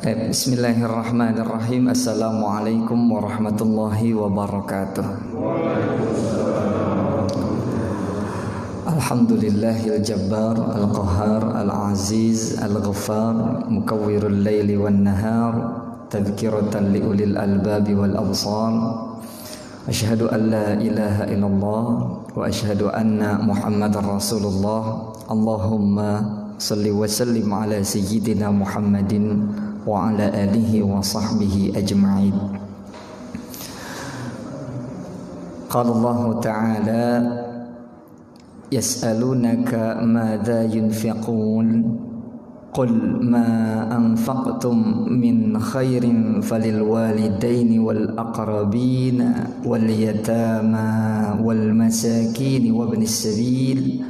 Bismillahirrahmanirrahim. Assalamualaikum warahmatullahi wabarakatuh. Alhamdulillahil jabbar al-qahhar al-aziz al-ghaffar mukawwirul laili wan nahar tadhkiratan li ulil albabi wal absar. Asyhadu an la ilaha illallah wa asyhadu anna Muhammadar Rasulullah. Allahumma salli wa sallim ala sayyidina Muhammadin wa ala alihi wa sahbihi ajma'in. Qala Allah Ta'ala yas'alunaka madza yunfiqun qul ma anfaqtum min khairin falil walidaini wal aqrabin wal yatama wal masakin wa ibnis sabil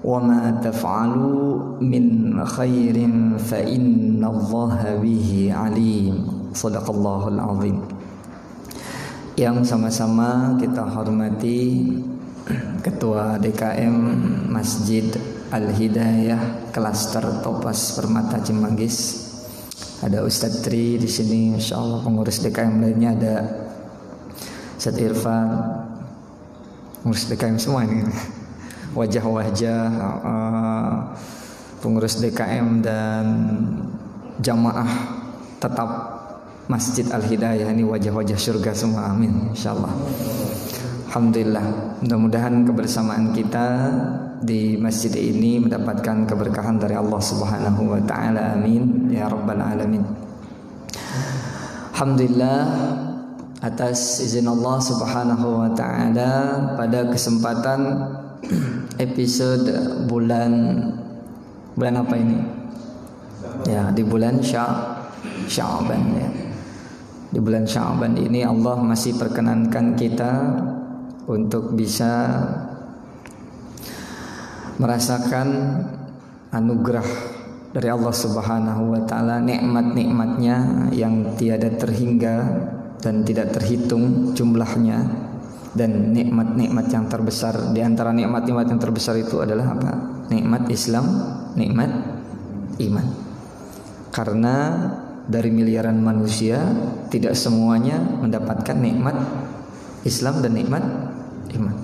وَمَا تَفْعَلُوا مِنْ خَيْرٍ فَإِنَّ اللَّهَ بِهِ عَلِيمٌ. Shadaqallahul azim. Yang sama-sama kita hormati Ketua DKM Masjid Al-Hidayah Klaster Topas Permata Cimanggis. Ada Ustadz Tri di sini, insyaallah. Pengurus DKM lainnya ada Ustadz Irfan. Pengurus DKM semua ini. Wajah-wajah pengurus DKM dan jamaah tetap Masjid Al-Hidayah, ini wajah-wajah surga semua, amin insyaallah. Alhamdulillah, mudah-mudahan kebersamaan kita di masjid ini mendapatkan keberkahan dari Allah Subhanahu wa taala, amin ya rabbal alamin. Alhamdulillah, atas izin Allah Subhanahu wa taala, pada kesempatan episode bulan apa ini? Ya, di bulan Sya'ban ya. Di bulan Sya'ban ini Allah masih perkenankan kita untuk bisa merasakan anugerah dari Allah Subhanahu wa taala, nikmat-nikmatnya yang tiada terhingga dan tidak terhitung jumlahnya. Dan nikmat-nikmat yang terbesar, di antara nikmat-nikmat yang terbesar itu adalah apa? Nikmat Islam, nikmat iman. Karena dari miliaran manusia tidak semuanya mendapatkan nikmat Islam dan nikmat iman.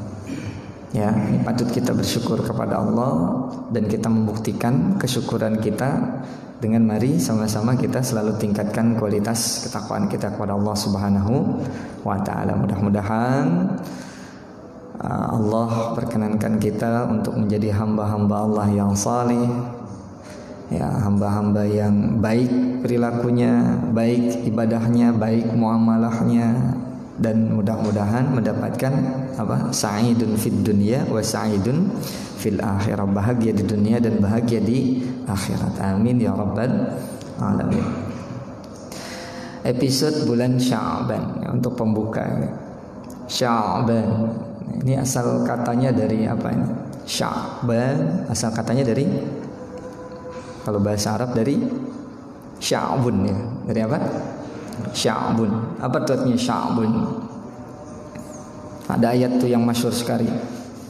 Ya, ini patut kita bersyukur kepada Allah dan kita membuktikan kesyukuran kita dengan mari sama-sama kita selalu tingkatkan kualitas ketakwaan kita kepada Allah Subhanahu wa taala. Mudah-mudahan Allah perkenankan kita untuk menjadi hamba-hamba Allah yang saleh, ya, hamba-hamba yang baik perilakunya, baik ibadahnya, baik muamalahnya, dan mudah-mudahan mendapatkan apa? Sa'idun fid dunya wa sa'idun fil akhirah, bahagia di dunia dan bahagia di akhirat, amin ya rabbal alamin. Episode bulan Sya'ban, ya, untuk pembuka ya. Sya'ban ini asal katanya dari apa ini? Sya'ban asal katanya dari, kalau bahasa Arab dari Sya'bun ya. Dari apa? Sya'bun. Apa artinya Sya'bun? Ada ayat tuh yang masyhur sekali.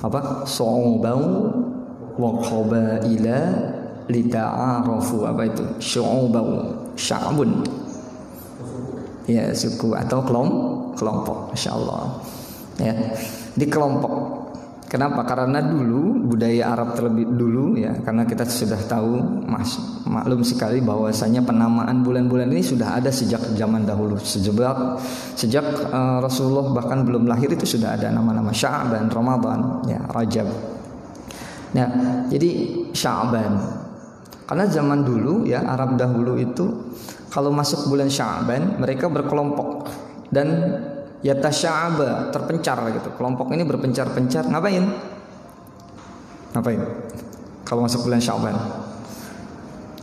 Apa? Su'ubau wa qabaila lita'arafu. Apa itu? Su'ubau, Sya'bun. Ya, suku atau kelompok. Masyaallah. Ya, di kelompok. Kenapa? Karena dulu budaya Arab terlebih dulu ya, karena kita sudah tahu maklum sekali bahwasanya penamaan bulan-bulan ini sudah ada sejak zaman dahulu, sejak Rasulullah bahkan belum lahir itu sudah ada nama-nama Sya'ban, Ramadan, ya, Rajab. Nah, jadi Sya'ban. Karena zaman dulu ya, Arab dahulu itu kalau masuk bulan Sya'ban mereka berkelompok dan yatasya'aba, terpencar gitu. Kelompok ini berpencar-pencar. Ngapain? Kalau masuk bulan Sya'ban?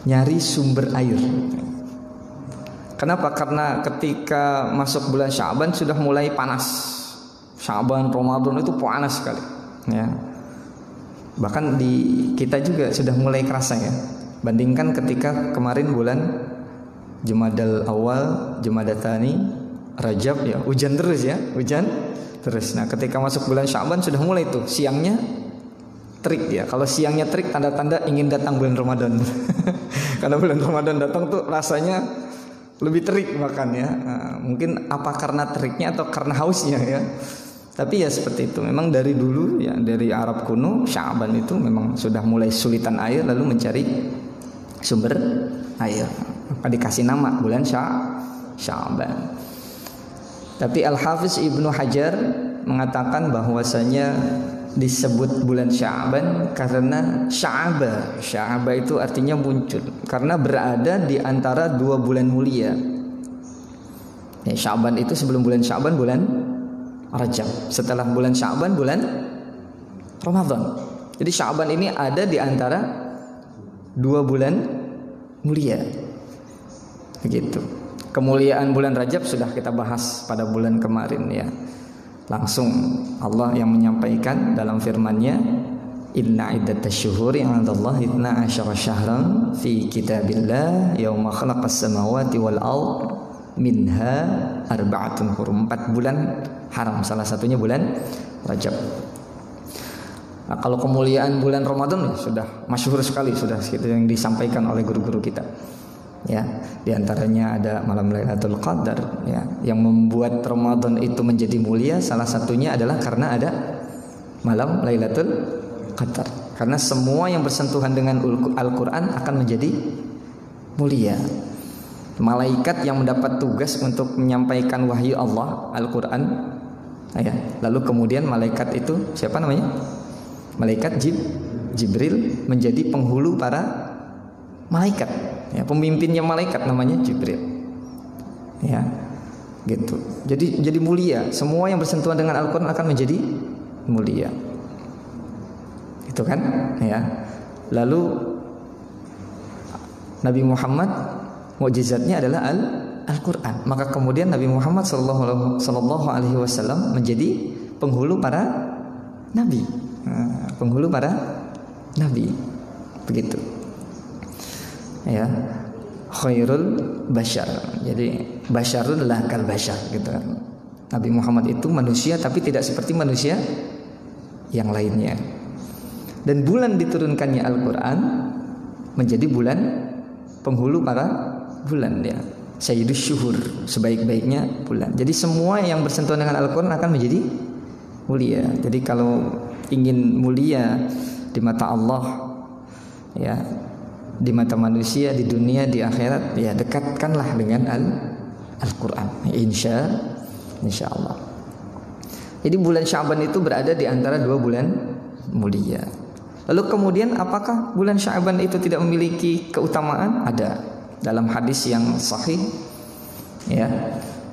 Nyari sumber air. Kenapa? Karena ketika masuk bulan Sya'ban sudah mulai panas. Sya'ban, Ramadan itu panas sekali. Ya. Bahkan di kita juga sudah mulai kerasa ya. Bandingkan ketika kemarin bulan Jumadal Awal, Jumadal Tsani, Rajab ya, hujan terus ya, hujan terus. Nah, ketika masuk bulan Sya'ban sudah mulai tuh siangnya terik ya. Kalau siangnya terik tanda-tanda ingin datang bulan Ramadan. Karena bulan Ramadan datang tuh rasanya lebih terik bahkan ya. Mungkin apa karena teriknya atau karena hausnya ya. Tapi ya seperti itu. Memang dari dulu ya, dari Arab kuno Sya'ban itu memang sudah mulai sulitan air lalu mencari sumber air. Maka dikasih nama bulan Sya'ban. Tapi Al-Hafiz Ibnu Hajar mengatakan bahwasanya disebut bulan Sya'ban karena Sya'ba itu artinya muncul, karena berada di antara dua bulan mulia. Ya, Sya'ban itu sebelum bulan Sya'ban bulan Rajab, setelah bulan Sya'ban bulan Ramadan. Jadi Sya'ban ini ada di antara dua bulan mulia. Begitu. Kemuliaan bulan Rajab sudah kita bahas pada bulan kemarin ya. Langsung Allah yang menyampaikan dalam firman-Nya, inna iddatasyuhuri 'indallahi 12 syahran fi kitabillah yauma khalaqas samawati wal ard minha arba'atun hurum. 4 bulan haram, salah satunya bulan Rajab. Nah, kalau kemuliaan bulan Ramadan ya, sudah masyhur sekali, sudah segitu yang disampaikan oleh guru-guru kita. Ya, di antaranya ada malam Lailatul Qadar ya, yang membuat Ramadan itu menjadi mulia salah satunya adalah karena ada malam Lailatul Qadar. Karena semua yang bersentuhan dengan Al-Qur'an akan menjadi mulia. Malaikat yang mendapat tugas untuk menyampaikan wahyu Allah, Al-Qur'an ya. Lalu kemudian malaikat itu siapa namanya? Malaikat Jibril menjadi penghulu para malaikat. Ya, pemimpinnya malaikat namanya Jibril. Ya, gitu. Jadi mulia. Semua yang bersentuhan dengan Al-Qur'an akan menjadi mulia. Itu kan? Ya. Lalu Nabi Muhammad mukjizatnya adalah Al-Qur'an. Maka kemudian Nabi Muhammad sallallahu alaihi wasallam menjadi penghulu para nabi. Penghulu para nabi. Begitu. Ya, khairul bashar. Jadi basyarun la kal bashar gitu kan. Nabi Muhammad itu manusia tapi tidak seperti manusia yang lainnya. Dan bulan diturunkannya Al-Qur'an menjadi bulan penghulu para bulan ya. Sayyidus syuhur, sebaik-baiknya bulan. Jadi semua yang bersentuhan dengan Al-Qur'an akan menjadi mulia. Jadi kalau ingin mulia di mata Allah ya, di mata manusia, di dunia, di akhirat ya, dekatkanlah dengan Al-Qur'an. Insya Allah. Jadi bulan Sya'ban itu berada di antara dua bulan mulia. Lalu kemudian apakah bulan Sya'ban itu tidak memiliki keutamaan? Ada dalam hadis yang sahih ya,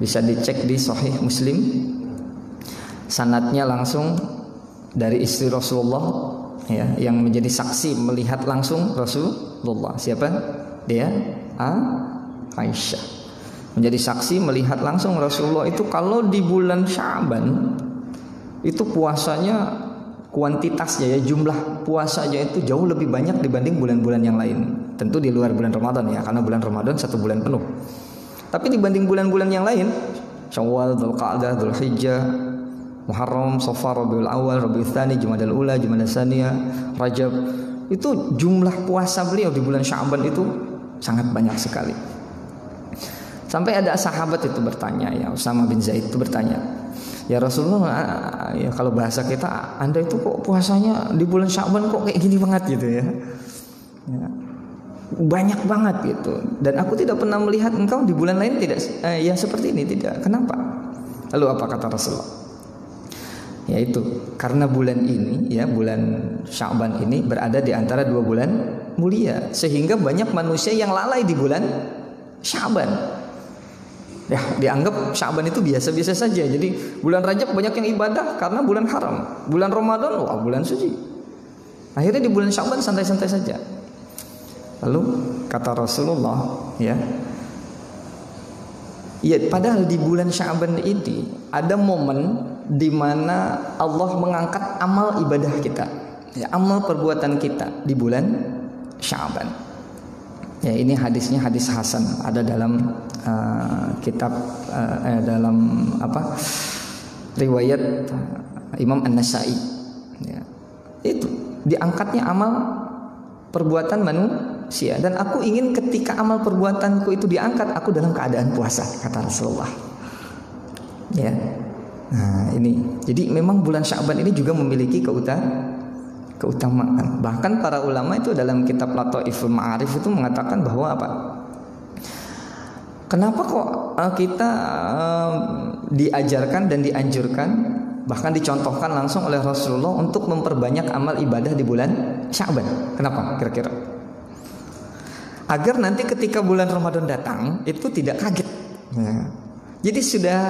bisa dicek di Sahih Muslim. Sanadnya langsung dari istri Rasulullah ya, yang menjadi saksi melihat langsung Rasulullah. Siapa? Dia Aisyah. Menjadi saksi melihat langsung Rasulullah itu kalau di bulan Sya'ban itu puasanya, kuantitasnya ya, jumlah puasanya itu jauh lebih banyak dibanding bulan-bulan yang lain. Tentu di luar bulan Ramadan ya, karena bulan Ramadan 1 bulan penuh. Tapi dibanding bulan-bulan yang lain, Syawal, Dzulqa'dah, Dzulhijjah, Muharram, Safar, Rabiul Awal, Rabiul Tsani, Jumadal Ula, Jumadal Tsaniyah, Rajab, itu jumlah puasa beliau di bulan Sya'ban itu sangat banyak sekali. Sampai ada sahabat itu bertanya ya, Usama bin Zaid itu bertanya, ya Rasulullah, ya kalau bahasa kita, Anda itu kok puasanya di bulan Sya'ban kok kayak gini banget gitu ya. Ya, banyak banget gitu. Dan aku tidak pernah melihat engkau di bulan lain tidak ya seperti ini, tidak. Kenapa? Lalu apa kata Rasulullah? Yaitu karena bulan ini ya, bulan Sya'ban ini berada di antara dua bulan mulia, sehingga banyak manusia yang lalai di bulan Sya'ban. Ya, dianggap Sya'ban itu biasa-biasa saja. Jadi bulan Rajab banyak yang ibadah karena bulan haram. Bulan Ramadan wah bulan suci. Akhirnya di bulan Sya'ban santai-santai saja. Lalu kata Rasulullah ya, ya padahal di bulan Sya'ban ini ada momen di mana Allah mengangkat amal ibadah kita, ya, amal perbuatan kita di bulan Sya'ban. Ya, ini hadisnya hadis hasan, ada dalam kitab dalam riwayat Imam An-Nasa'i. Ya, itu diangkatnya amal perbuatan manusia, dan aku ingin ketika amal perbuatanku itu diangkat, aku dalam keadaan puasa, kata Rasulullah. Ya. Nah, ini. Jadi memang bulan Sya'ban ini juga memiliki keutamaan. Bahkan para ulama itu dalam kitab Lataiful Ma'arif itu mengatakan bahwa apa? Kenapa kok kita diajarkan dan dianjurkan, bahkan dicontohkan langsung oleh Rasulullah untuk memperbanyak amal ibadah di bulan Sya'ban? Kenapa kira-kira? Agar nanti ketika bulan Ramadan datang itu tidak kaget. Ya. Jadi sudah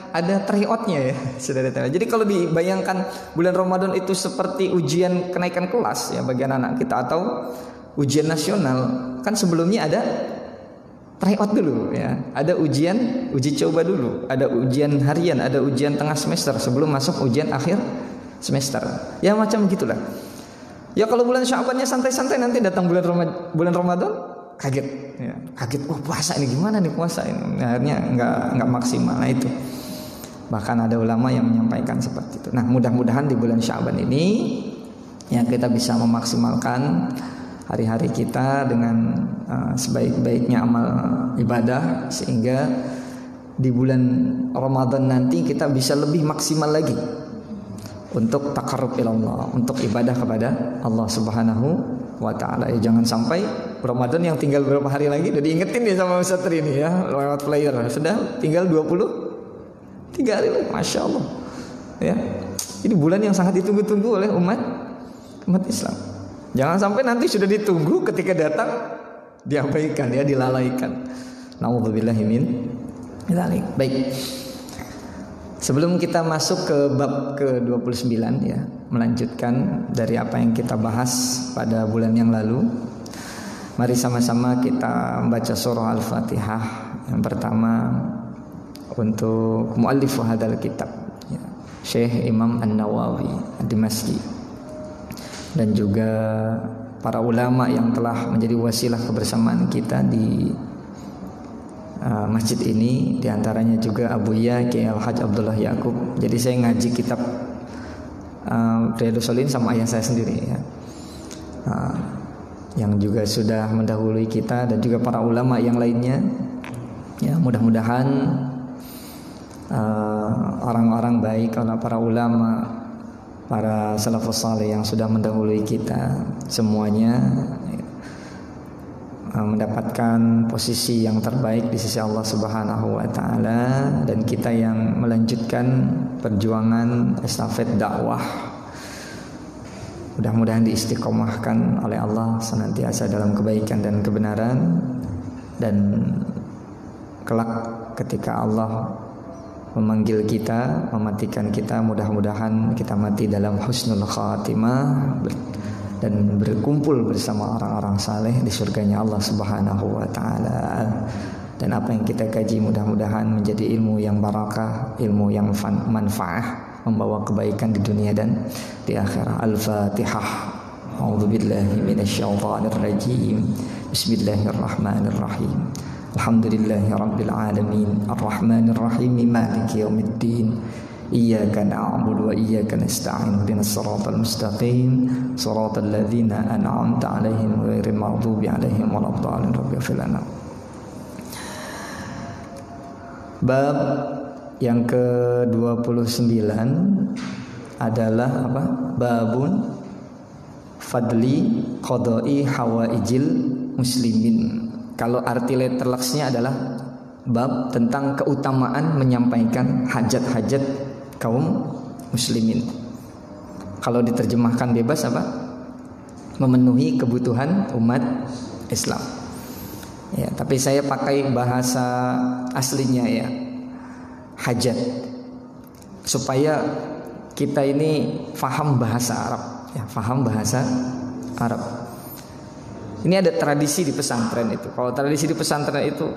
ada tryoutnya ya, sudah ada tryout. Jadi kalau dibayangkan bulan Ramadan itu seperti ujian kenaikan kelas ya bagi anak-anak kita, atau ujian nasional, kan sebelumnya ada tryout dulu ya, ada uji coba dulu, ada ujian harian, ada ujian tengah semester sebelum masuk ujian akhir semester. Ya macam gitulah. Ya kalau bulan Sya'bannya santai-santai, nanti datang bulan Ramadan kaget ya. Kaget, puasa ini gimana nih puasa ini, akhirnya nggak maksimal. Nah itu bahkan ada ulama yang menyampaikan seperti itu. Nah mudah-mudahan di bulan Sya'ban ini ya kita bisa memaksimalkan hari-hari kita dengan sebaik-baiknya amal ibadah, sehingga di bulan Ramadan nanti kita bisa lebih maksimal lagi untuk taqarrub ilallah, untuk ibadah kepada Allah Subhanahu wa ta'ala. Ya, jangan sampai Ramadan yang tinggal beberapa hari lagi udah diingetin nih sama Ustaz Tri ini ya, lewat player, sudah tinggal 23 hari lagi, Masya Allah ya. Ini bulan yang sangat ditunggu-tunggu oleh umat Islam. Jangan sampai nanti sudah ditunggu, ketika datang diabaikan ya, dilalaikan. Nauzubillahi min dzalik. Baik. Sebelum kita masuk ke bab ke-29 ya, melanjutkan dari apa yang kita bahas pada bulan yang lalu, mari sama-sama kita membaca surah Al-Fatihah yang pertama untuk muallif hadal kitab ya, Syekh Imam An-Nawawi Ad-Dimashqi, dan juga para ulama yang telah menjadi wasilah kebersamaan kita di masjid ini, diantaranya juga Abuya Kiai Al-Hajj Abdullah Yaqub. Jadi saya ngaji kitab Riyadhus Shalihin sama ayah saya sendiri ya, yang juga sudah mendahului kita, dan juga para ulama yang lainnya ya. Mudah-mudahan orang-orang baik, para ulama, para salafus saleh yang sudah mendahului kita semuanya mendapatkan posisi yang terbaik di sisi Allah Subhanahu wa taala, dan kita yang melanjutkan perjuangan estafet dakwah mudah-mudahan diistiqomahkan oleh Allah senantiasa dalam kebaikan dan kebenaran, dan kelak ketika Allah memanggil kita, mematikan kita, mudah-mudahan kita mati dalam husnul khatimah dan berkumpul bersama orang-orang saleh di surganya Allah Subhanahu wa taala. Dan apa yang kita kaji mudah-mudahan menjadi ilmu yang barakah, ilmu yang manfaah, membawa kebaikan di dunia dan di akhirat. Al-Fatihah. A'udzubillahi minasyaitonir rajim. Bismillahirrahmanirrahim. Alhamdulillahirabbil alamin. Arrahmanir rahim. Maliki yaumiddin. Iyyaka na'budu wa iyyaka nasta'in. Ihdinas siratal mustaqim. Siratal ladzina an'amta 'alaihim ghairil maghdubi 'alaihim waladdallin. Rabbighfir lana. Bab yang ke-29 adalah apa? Babun fadli qada'i hawaijil muslimin. Kalau arti letterlexnya adalah bab tentang keutamaan menyampaikan hajat-hajat kaum muslimin. Kalau diterjemahkan bebas apa? Memenuhi kebutuhan umat Islam. Ya, tapi saya pakai bahasa aslinya ya, hajat, supaya kita ini faham bahasa Arab ya, faham bahasa Arab. Ini ada tradisi di pesantren itu. Kalau tradisi di pesantren itu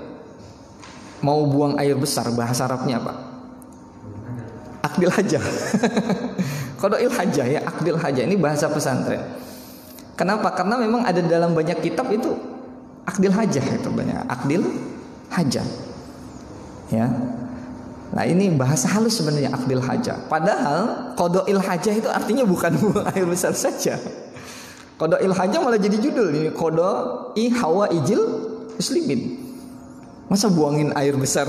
mau buang air besar, bahasa Arabnya apa? Akdil hajah. Qadail hajah ya, akdil hajah, ini bahasa pesantren. Kenapa? Karena memang ada dalam banyak kitab itu akdil hajah, itu banyak akdil hajah. Ya. Nah, ini bahasa halus sebenarnya akdil hajah. Padahal qadail hajah itu artinya bukan buang air besar saja. Qada'il hajah malah jadi judul ini, qada'i hawaijil muslimin. Masa buangin air besar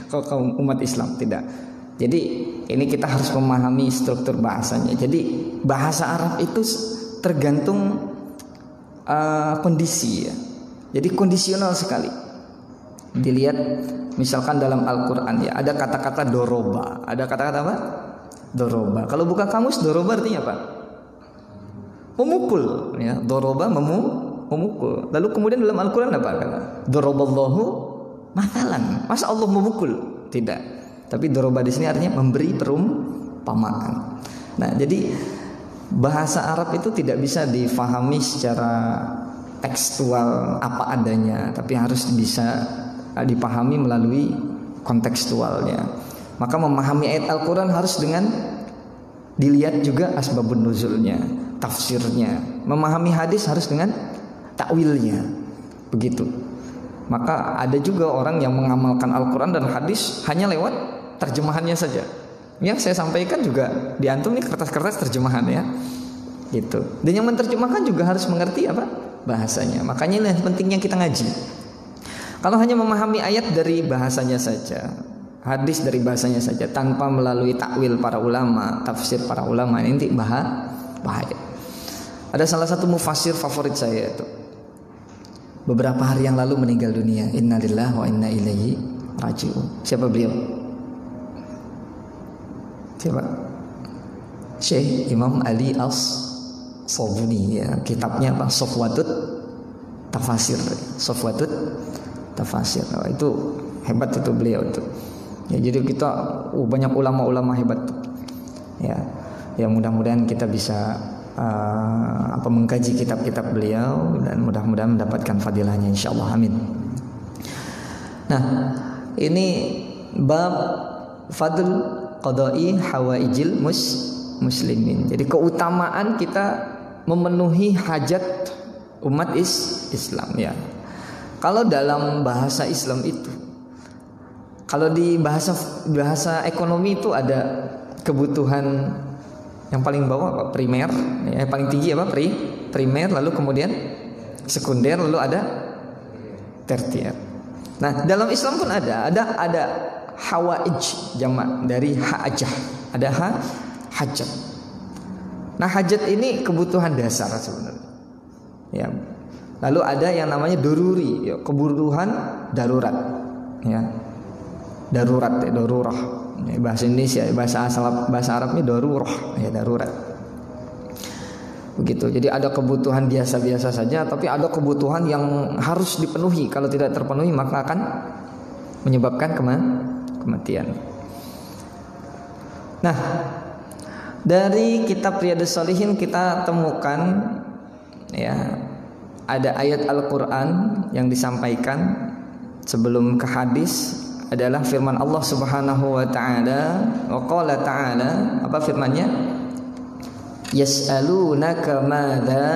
ke umat Islam? Tidak. Jadi ini kita harus memahami struktur bahasanya. Jadi bahasa Arab itu tergantung kondisi ya. Jadi kondisional sekali. Dilihat misalkan dalam Al-Quran ya, ada kata-kata doroba. Ada kata-kata apa? Doroba. Kalau buka kamus, doroba artinya apa? Memukul ya. Doroba memukul. Lalu kemudian dalam Al-Quran apa kata? Doroballahu mathalan. Masa Allah memukul? Tidak. Tapi doroba di sini artinya memberi perumpamaan. Nah, jadi bahasa Arab itu tidak bisa difahami secara tekstual apa adanya, tapi harus bisa dipahami melalui kontekstualnya. Maka memahami ayat Al-Quran harus dengan dilihat juga asbabun nuzulnya, tafsirnya. Memahami hadis harus dengan takwilnya. Begitu. Maka ada juga orang yang mengamalkan Al-Quran dan hadis hanya lewat terjemahannya saja. Yang saya sampaikan juga di antum nih kertas-kertas terjemahan ya. Gitu. Dan yang menerjemahkan juga harus mengerti apa? Bahasanya. Makanya ini pentingnya kita ngaji. Kalau hanya memahami ayat dari bahasanya saja, hadis dari bahasanya saja, tanpa melalui takwil para ulama, tafsir para ulama, ini nanti bahaya. Ada salah satu mufassir favorit saya itu, beberapa hari yang lalu meninggal dunia. Innalillahi wa inna ilaihi raji'un. Siapa beliau? Siapa? Syekh Imam Ali As-Sabuni ya. Kitabnya apa? Safwatut Tafasir. Safwatut Tafasir. Oh, itu hebat itu beliau itu. Ya, jadi kita banyak ulama-ulama hebat tuh. Ya. Ya mudah-mudahan kita bisa mengkaji kitab-kitab beliau dan mudah-mudahan mendapatkan fadilahnya insyaallah, amin. Nah, ini bab fadl qada'i hawaijil muslimin. Jadi keutamaan kita memenuhi hajat umat Islam ya. Kalau dalam bahasa Islam itu, kalau di bahasa ekonomi itu ada kebutuhan yang paling bawah apa? Primer, yang paling tinggi apa? Primer, lalu kemudian sekunder, lalu ada tertier. Nah, dalam Islam pun ada hawaij, jamak dari hajah. Ada hajat. Nah, hajat ini kebutuhan dasar sebenarnya. Ya. Lalu ada yang namanya doruri, ya, kebutuhan darurat. Ya. Darurat, ya, darurah. Ya, bahasa Indonesia, bahasa Arabnya darurah, ya, darurat. Begitu. Jadi ada kebutuhan biasa-biasa saja, tapi ada kebutuhan yang harus dipenuhi. Kalau tidak terpenuhi maka akan menyebabkan kematian. Nah, dari kitab Riyadhus Shalihin kita temukan ya, ada ayat Al-Quran yang disampaikan sebelum ke hadis adalah firman Allah Subhanahu wa taala. Wa qala ta'ala, apa firman-Nya? Yas'alunaka madza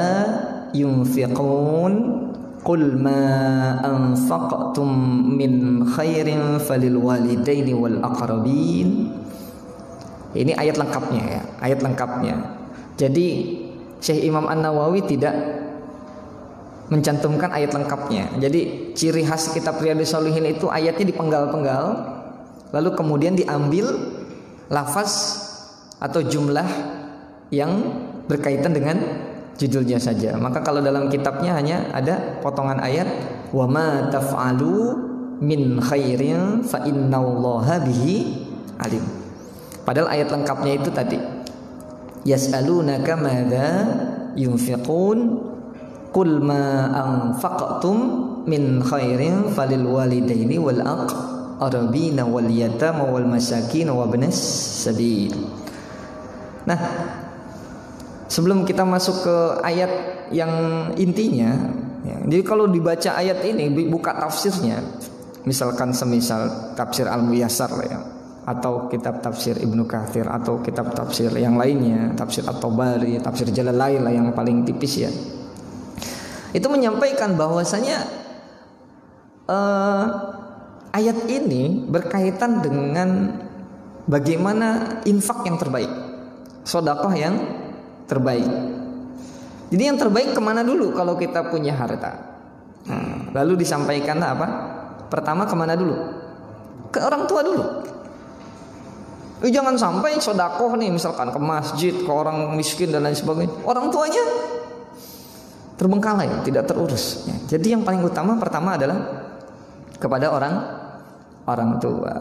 yunfiqun qul ma anfaqtum min khairin falil walidaini wal aqrabin. Ini ayat lengkapnya ya, ayat lengkapnya. Jadi Syekh Imam An-Nawawi tidak mencantumkan ayat lengkapnya. Jadi ciri khas kitab Riyadhus Shalihin itu ayatnya dipenggal-penggal, lalu kemudian diambil lafaz atau jumlah yang berkaitan dengan judulnya saja. Maka kalau dalam kitabnya hanya ada potongan ayat wa ma taf'alu min khairin fa innallaha bihi alim. Padahal ayat lengkapnya itu tadi yas'alunaka madza yunfiqun qul ma anfaqtum min khairin falil walidaini wal aqrabina wal yatama wal masakin wa ibnas sabil. Nah, sebelum kita masuk ke ayat yang intinya ya, jadi kalau dibaca ayat ini buka tafsirnya, misalkan semisal tafsir Al-Muyassar ya, atau kitab tafsir Ibnu Katsir atau kitab tafsir yang lainnya, tafsir At-Tabari, tafsir Jalalain lah yang paling tipis ya. Itu menyampaikan bahwasanya ayat ini berkaitan dengan bagaimana infak yang terbaik, sedekah yang terbaik. Jadi yang terbaik kemana dulu kalau kita punya harta? Lalu disampaikan apa? Pertama kemana dulu? Ke orang tua dulu. Jangan sampai sedekah nih misalkan ke masjid, ke orang miskin dan lain sebagainya. Orang tuanya terbengkalai, tidak terurus. Jadi yang paling utama pertama adalah kepada orang tua.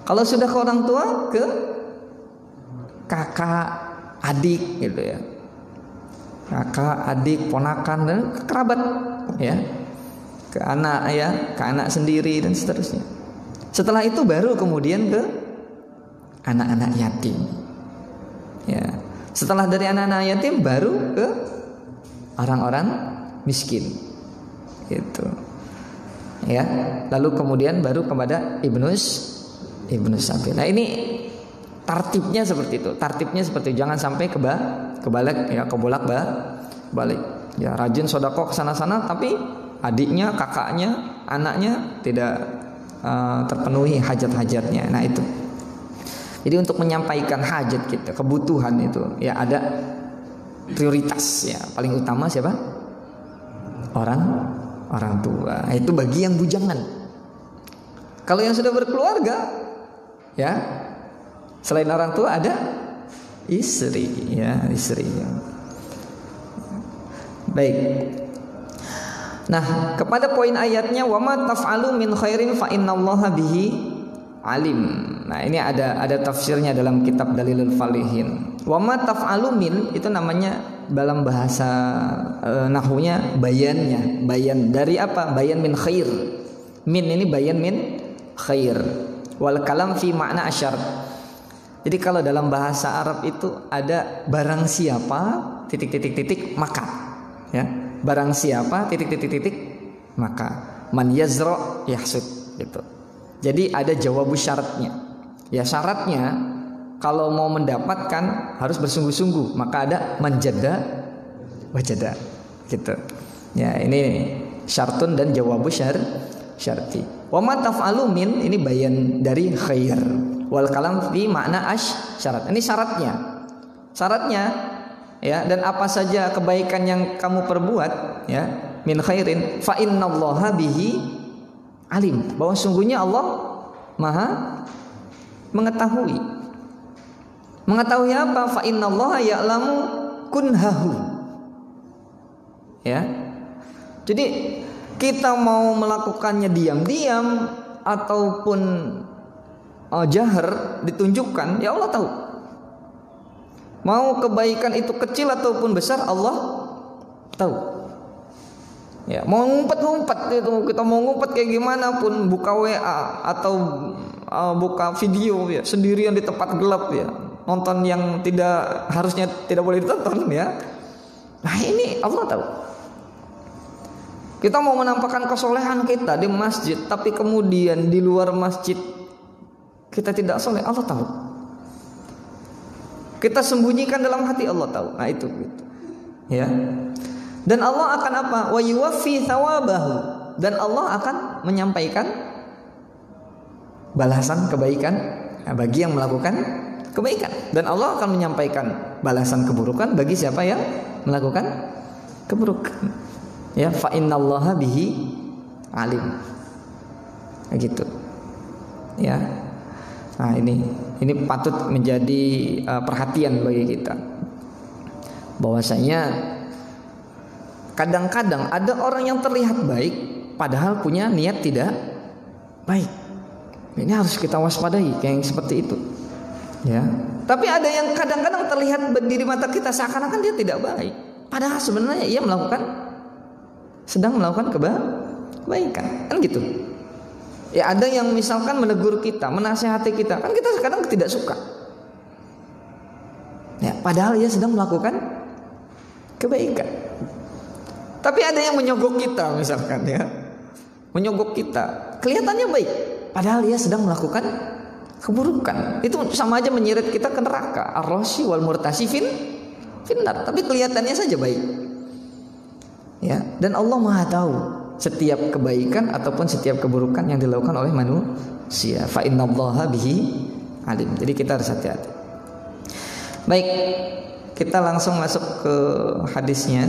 Kalau sudah ke orang tua, ke kakak, adik gitu ya. Kakak, adik, ponakan dan kerabat ya. Ke anak ya, ke anak sendiri dan seterusnya. Setelah itu baru kemudian ke anak-anak yatim. Ya. Setelah dari anak-anak yatim baru ke orang-orang miskin. Gitu. Ya. Lalu kemudian baru kepada ibnus sabil. Nah, ini tartibnya seperti itu. Tartibnya seperti itu. Jangan sampai kebalik ya, kebolak-balik. Ya, rajin sedekah ke sana-sana tapi adiknya, kakaknya, anaknya tidak terpenuhi hajat-hajatnya. Nah, itu. Jadi untuk menyampaikan hajat kita, kebutuhan itu ya ada prioritas ya. Paling utama siapa? Orang tua. Nah, itu bagi yang bujangan. Kalau yang sudah berkeluarga ya, selain orang tua ada istri ya, istri. Baik. Nah, kepada poin ayatnya wa ma taf'alu min khairin fa innallaha bihi alim. Nah, ini ada tafsirnya dalam kitab Dalilul Falihin. Wa ma taf'alu min itu namanya dalam bahasa nahwunya bayannya. Bayan dari apa? Bayan min khair. Min ini bayan min khair. Wal kalam fi makna asyar. Jadi kalau dalam bahasa Arab itu ada barang siapa titik maka ya. Barang siapa titik maka man yazra yahsud gitu. Jadi ada jawabu syaratnya. Ya syaratnya kalau mau mendapatkan harus bersungguh-sungguh, maka ada manjada wajada gitu. Ya, ini syartun dan jawabu syarti. Wa ma taf'alu min ini bayan dari khair. Wal kalam fi makna syarat. Ini syaratnya. Syaratnya ya, dan apa saja kebaikan yang kamu perbuat ya min khairin fa innallaha bihi alim, bahwa sungguhnya Allah Maha mengetahui apa? Fa innallaha ya'lamu kunhahu ya. Jadi kita mau melakukannya diam-diam ataupun jahar ditunjukkan, ya Allah tahu. Mau kebaikan itu kecil ataupun besar, Allah tahu. Ya, mau ngumpet itu, kita mau ngumpet kayak gimana pun, buka WA atau buka video ya sendirian di tempat gelap ya, nonton yang harusnya tidak boleh ditonton ya. Nah, ini Allah tahu. Kita mau menampakkan kesolehan kita di masjid, tapi kemudian di luar masjid kita tidak soleh, Allah tahu. Kita sembunyikan dalam hati, Allah tahu. Nah, itu gitu. Ya. Dan Allah akan apa? Wa yuwaffi thawabahu. Dan Allah akan menyampaikan balasan kebaikan bagi yang melakukan kebaikan. Dan Allah akan menyampaikan balasan keburukan bagi siapa yang melakukan keburukan. Ya, fa innallaha bihi alim. Begitu. Ya. Nah, ini patut menjadi perhatian bagi kita. Bahwasanya kadang-kadang ada orang yang terlihat baik padahal punya niat tidak baik. Ini harus kita waspadai kayak yang seperti itu. Ya. Tapi ada yang kadang-kadang terlihat di mata kita seakan-akan dia tidak baik, padahal sebenarnya ia sedang melakukan kebaikan. Kan gitu. Ya, ada yang misalkan menegur kita, menasihati kita, kan kita kadang tidak suka. Ya, padahal ia sedang melakukan kebaikan. Tapi ada yang menyogok kita misalkan ya. Menyogok kita, kelihatannya baik, padahal ia sedang melakukan keburukan. Itu sama aja menyeret kita ke neraka. Ar-rashi wal murtasi finnar. Tapi kelihatannya saja baik. Ya, dan Allah Maha tahu setiap kebaikan ataupun setiap keburukan yang dilakukan oleh manusia. Fa innallaha bihi alim. Jadi kita harus hati-hati. Baik, kita langsung masuk ke hadisnya.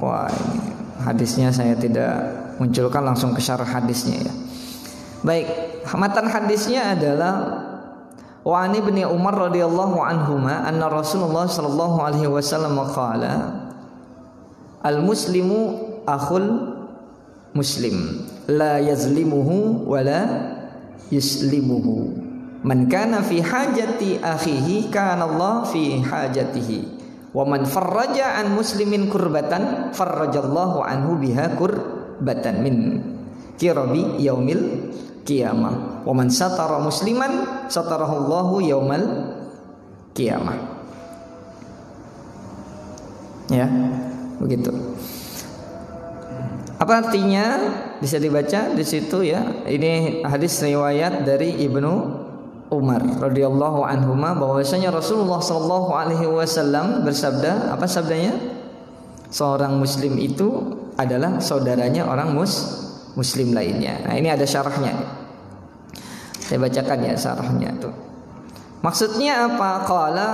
Wah, ini hadisnya saya tidak munculkan, langsung ke syarah hadisnya ya. Baik, matan hadisnya adalah wa ani bin Umar radhiyallahu anhuma anna Rasulullah sallallahu alaihi wasallam qala al muslimu akhul muslim la yazlimuhu wa la yuslimuhu man kana fi hajati akhihi kana Allah fi hajatihi wa man farraja an muslimin kurbatan farrajallahu anhu biha kurbatan min kirabi yaumil qiyamah wa man satara musliman satarahullahu yaumal qiyamah. Ya, begitu. Apa artinya? Bisa dibaca di situ ya. Ini hadis riwayat dari Ibnu Umar radhiyallahu anhuma bahwasanya Rasulullah sallallahu alaihi wasallam bersabda, apa sabdanya? Seorang muslim itu adalah saudaranya orang muslim lainnya. Nah, ini ada syarahnya. Saya bacakan ya syarahnya itu. Maksudnya apa? Qala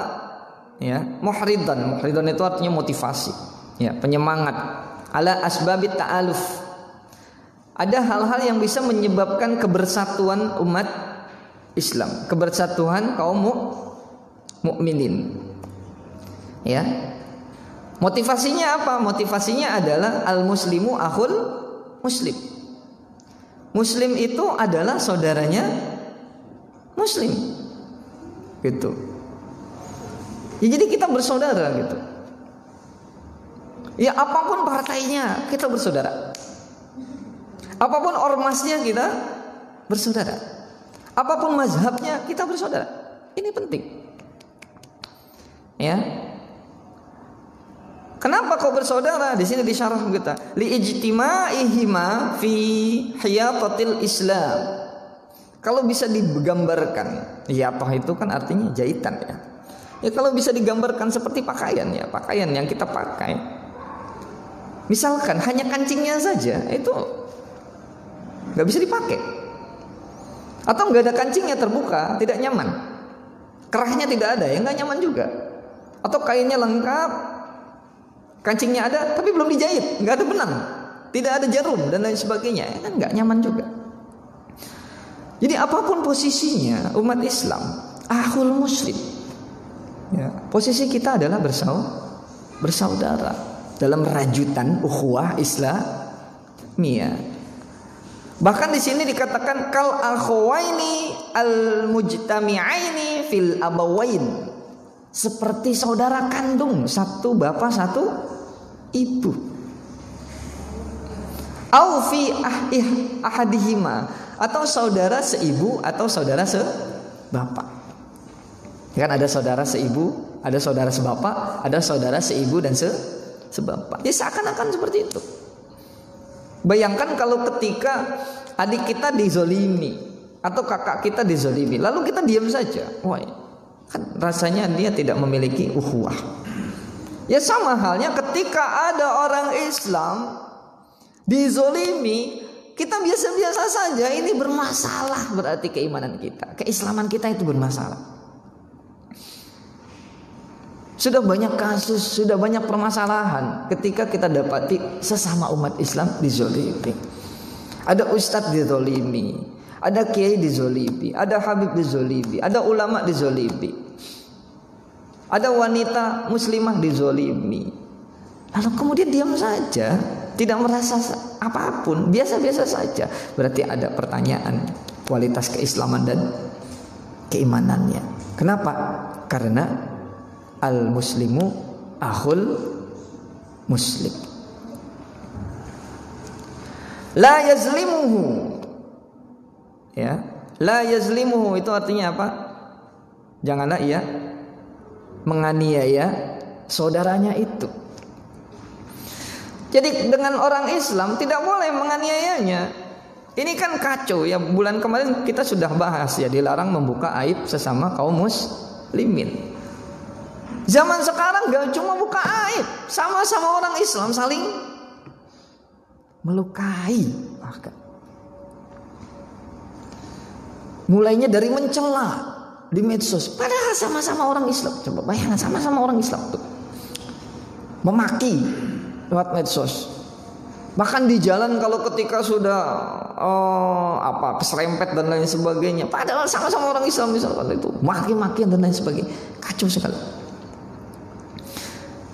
ya, muhridan. Muhridan itu artinya motivasi. Ya, penyemangat. Ala asbabit ta'aluf. Ada hal-hal yang bisa menyebabkan kebersatuan umat Islam, kebersatuan kaum mukminin. Ya. Motivasinya apa? Motivasinya adalah al-muslimu akhul muslim. Muslim itu adalah saudaranya muslim. Gitu. Ya, jadi kita bersaudara gitu. Ya, apapun partainya kita bersaudara. Apapun ormasnya kita bersaudara. Apapun mazhabnya kita bersaudara. Ini penting. Ya. Kenapa kau bersaudara? Di sini disyarah kita. Li ijtima'ihima fi hiyatatil Islam. Kalau bisa digambarkan, ya apa itu kan artinya jahitan ya. Ya kalau bisa digambarkan seperti pakaian ya, pakaian yang kita pakai. Misalkan hanya kancingnya saja itu nggak bisa dipakai. Atau nggak ada kancingnya terbuka, tidak nyaman. Kerahnya tidak ada, ya nggak nyaman juga. Atau kainnya lengkap, kancingnya ada, tapi belum dijahit, nggak ada benang, tidak ada jarum dan lain sebagainya, ya kan nggak nyaman juga. Jadi apapun posisinya umat Islam, akhul muslim, ya, posisi kita adalah bersaudara dalam rajutan ukhuwah Islamiyah. Bahkan di sini dikatakan kal akhawaini al mujtami'aini fil abawain, seperti saudara kandung, satu bapak satu ibu. Au fi ahadihima, atau saudara seibu atau saudara sebapak. Kan ada saudara seibu, ada saudara sebapak, ada saudara seibu dan sebapak. Ya seakan-akan seperti itu. Bayangkan kalau ketika adik kita dizolimi atau kakak kita dizolimi, lalu kita diam saja. Wah, kan rasanya dia tidak memiliki ukhuwah. Ya sama halnya ketika ada orang Islam dizolimi, kita biasa-biasa saja, ini bermasalah, berarti keimanan kita, keislaman kita itu bermasalah. Sudah banyak kasus, sudah banyak permasalahan ketika kita dapati sesama umat Islam dizolimi. Ada ustadz dizolimi, ada kiai dizolimi, ada habib dizolimi, ada ulama dizolimi, ada wanita muslimah dizolimi. Lalu kemudian diam saja, tidak merasa apapun, biasa-biasa saja. Berarti ada pertanyaan kualitas keislaman dan keimanannya. Kenapa? Karena al-muslimu akhul muslim. La yazlimuhu. Ya, la yazlimuhu itu artinya apa? Janganlah ia menganiaya saudaranya itu. Jadi dengan orang Islam tidak boleh menganiayanya. Ini kan kacau ya. Bulan kemarin kita sudah bahas ya, dilarang membuka aib sesama kaum muslimin. Zaman sekarang gak cuma buka aib, sama-sama orang Islam saling melukai. Mulainya dari mencela, di medsos, padahal sama-sama orang Islam. Coba bayangkan, sama-sama orang Islam tuh memaki lewat medsos. Bahkan di jalan kalau ketika sudah keserempet dan lain sebagainya, padahal sama-sama orang Islam misalkan itu maki-makian dan lain sebagainya, kacau sekali.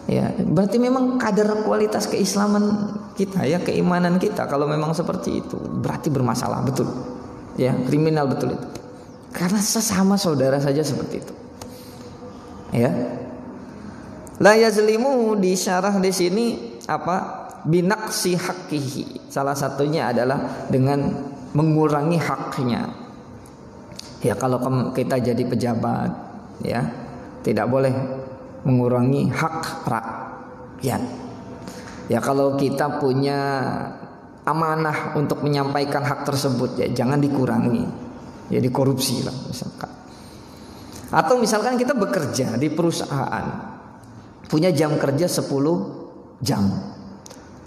Ya, berarti memang kadar kualitas keislaman kita, ya, keimanan kita kalau memang seperti itu berarti bermasalah betul. Ya, kriminal betul itu. Karena sesama saudara saja seperti itu. Ya. La yazlimu di syarah di sini binaqsi haqqihi. Salah satunya adalah dengan mengurangi haknya. Ya, kalau kita jadi pejabat, ya, tidak boleh mengurangi hak rakyat. Ya, kalau kita punya amanah untuk menyampaikan hak tersebut, ya jangan dikurangi. Jadi korupsi lah misalkan. Atau misalkan kita bekerja di perusahaan, punya jam kerja 10 jam.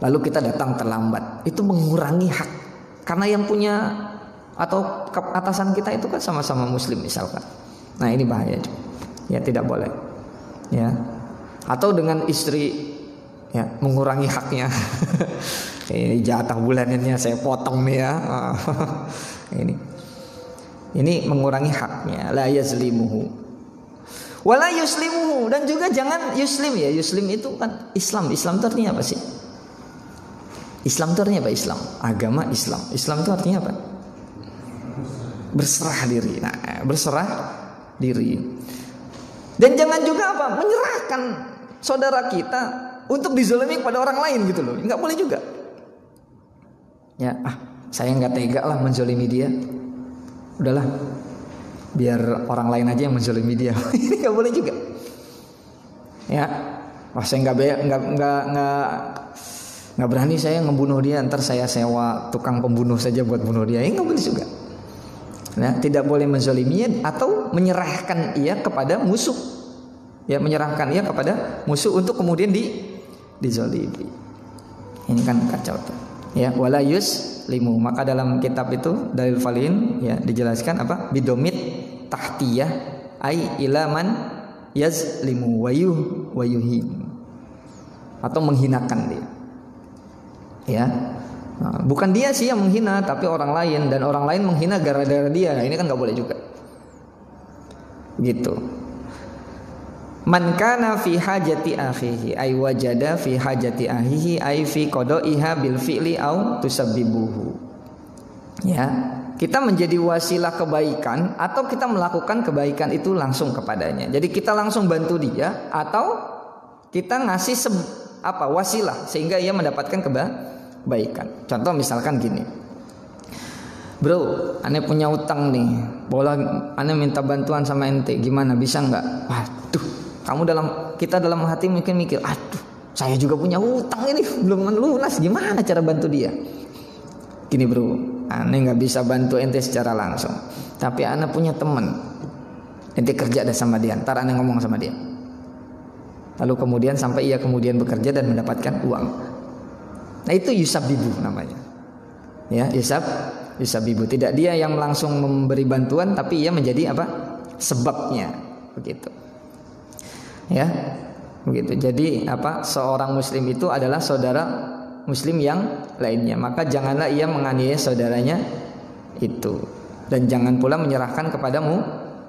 Lalu kita datang terlambat. Itu mengurangi hak. Karena yang punya atau atasan kita itu kan sama-sama muslim misalkan. Nah, ini bahaya. Ya, tidak boleh. Ya, atau dengan istri, ya, mengurangi haknya. Ini jatah bulanannya saya potong nih ya. Ini mengurangi haknya. La yazlimuhu wala yuslimuhu, dan juga jangan yuslim, ya. Yuslim itu kan Islam. Islam itu artinya apa sih? Islam itu artinya apa? Islam, agama Islam. Islam itu artinya apa? Berserah diri. Nah, berserah diri. Dan jangan juga menyerahkan saudara kita untuk dizalimi kepada orang lain gitu loh. Enggak boleh juga. Ya, saya enggak tega lah menzalimi dia. Udahlah, biar orang lain aja yang menzalimi dia. Ini enggak boleh juga. Ya. Saya enggak berani saya ngebunuh dia, ntar saya sewa tukang pembunuh saja buat bunuh dia. Enggak boleh juga. Nah, tidak boleh menzaliminya atau menyerahkan ia kepada musuh. Ya, menyerahkan ia kepada musuh untuk kemudian dizalimi. Ini kan kacau tuh. Ya, wala yuslimu. Maka dalam kitab itu Dalil Falin, ya, dijelaskan bidomit tahtiyah ai ilaman yazlimu wayuhin. Atau menghinakan dia. Ya. Nah, bukan dia sih yang menghina, tapi orang lain, dan orang lain menghina gara-gara dia. Nah, ini kan nggak boleh juga. Gitu. Man kana fi hajati akhihi ay wajada fi hajati akhihi ay fi qada'iha bil fi'li au tusabbibuhu. Ya, kita menjadi wasilah kebaikan atau kita melakukan kebaikan itu langsung kepadanya. Jadi kita langsung bantu dia atau kita ngasih wasilah sehingga ia mendapatkan kebaikan. Contoh misalkan gini, bro, ane punya utang nih, boleh ane minta bantuan sama ente, gimana, bisa nggak? Waduh, kita dalam hati mungkin mikir, aduh, saya juga punya utang ini belum lunas, gimana cara bantu dia? Gini bro, ane nggak bisa bantu ente secara langsung, tapi ane punya teman, ente kerja ada sama dia, ntar ane ngomong sama dia, lalu kemudian sampai ia kemudian bekerja dan mendapatkan uang. Nah, itu yusabibu namanya. Ya, yusabibu. Tidak dia yang langsung memberi bantuan, tapi ia menjadi sebabnya. Begitu. Ya. Begitu. Jadi seorang muslim itu adalah saudara muslim yang lainnya. Maka janganlah ia menganiaya saudaranya itu, dan jangan pula menyerahkan kepadamu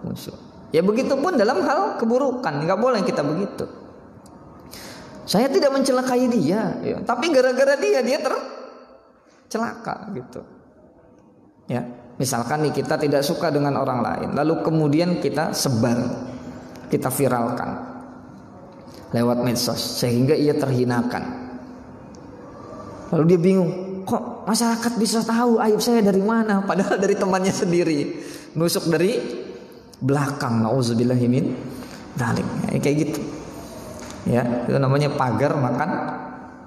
musuh. Ya, begitupun dalam hal keburukan, enggak boleh kita begitu. Saya tidak mencelakai dia, ya, tapi gara-gara dia tercelaka gitu. Ya, misalkan nih kita tidak suka dengan orang lain, lalu kemudian kita sebar, kita viralkan lewat medsos sehingga ia terhinakan. Lalu dia bingung, kok masyarakat bisa tahu aib saya dari mana? Padahal dari temannya sendiri, nusuk dari belakang. Nauzubillahi min dzalik. Ya, kayak gitu. Ya, itu namanya pagar makan.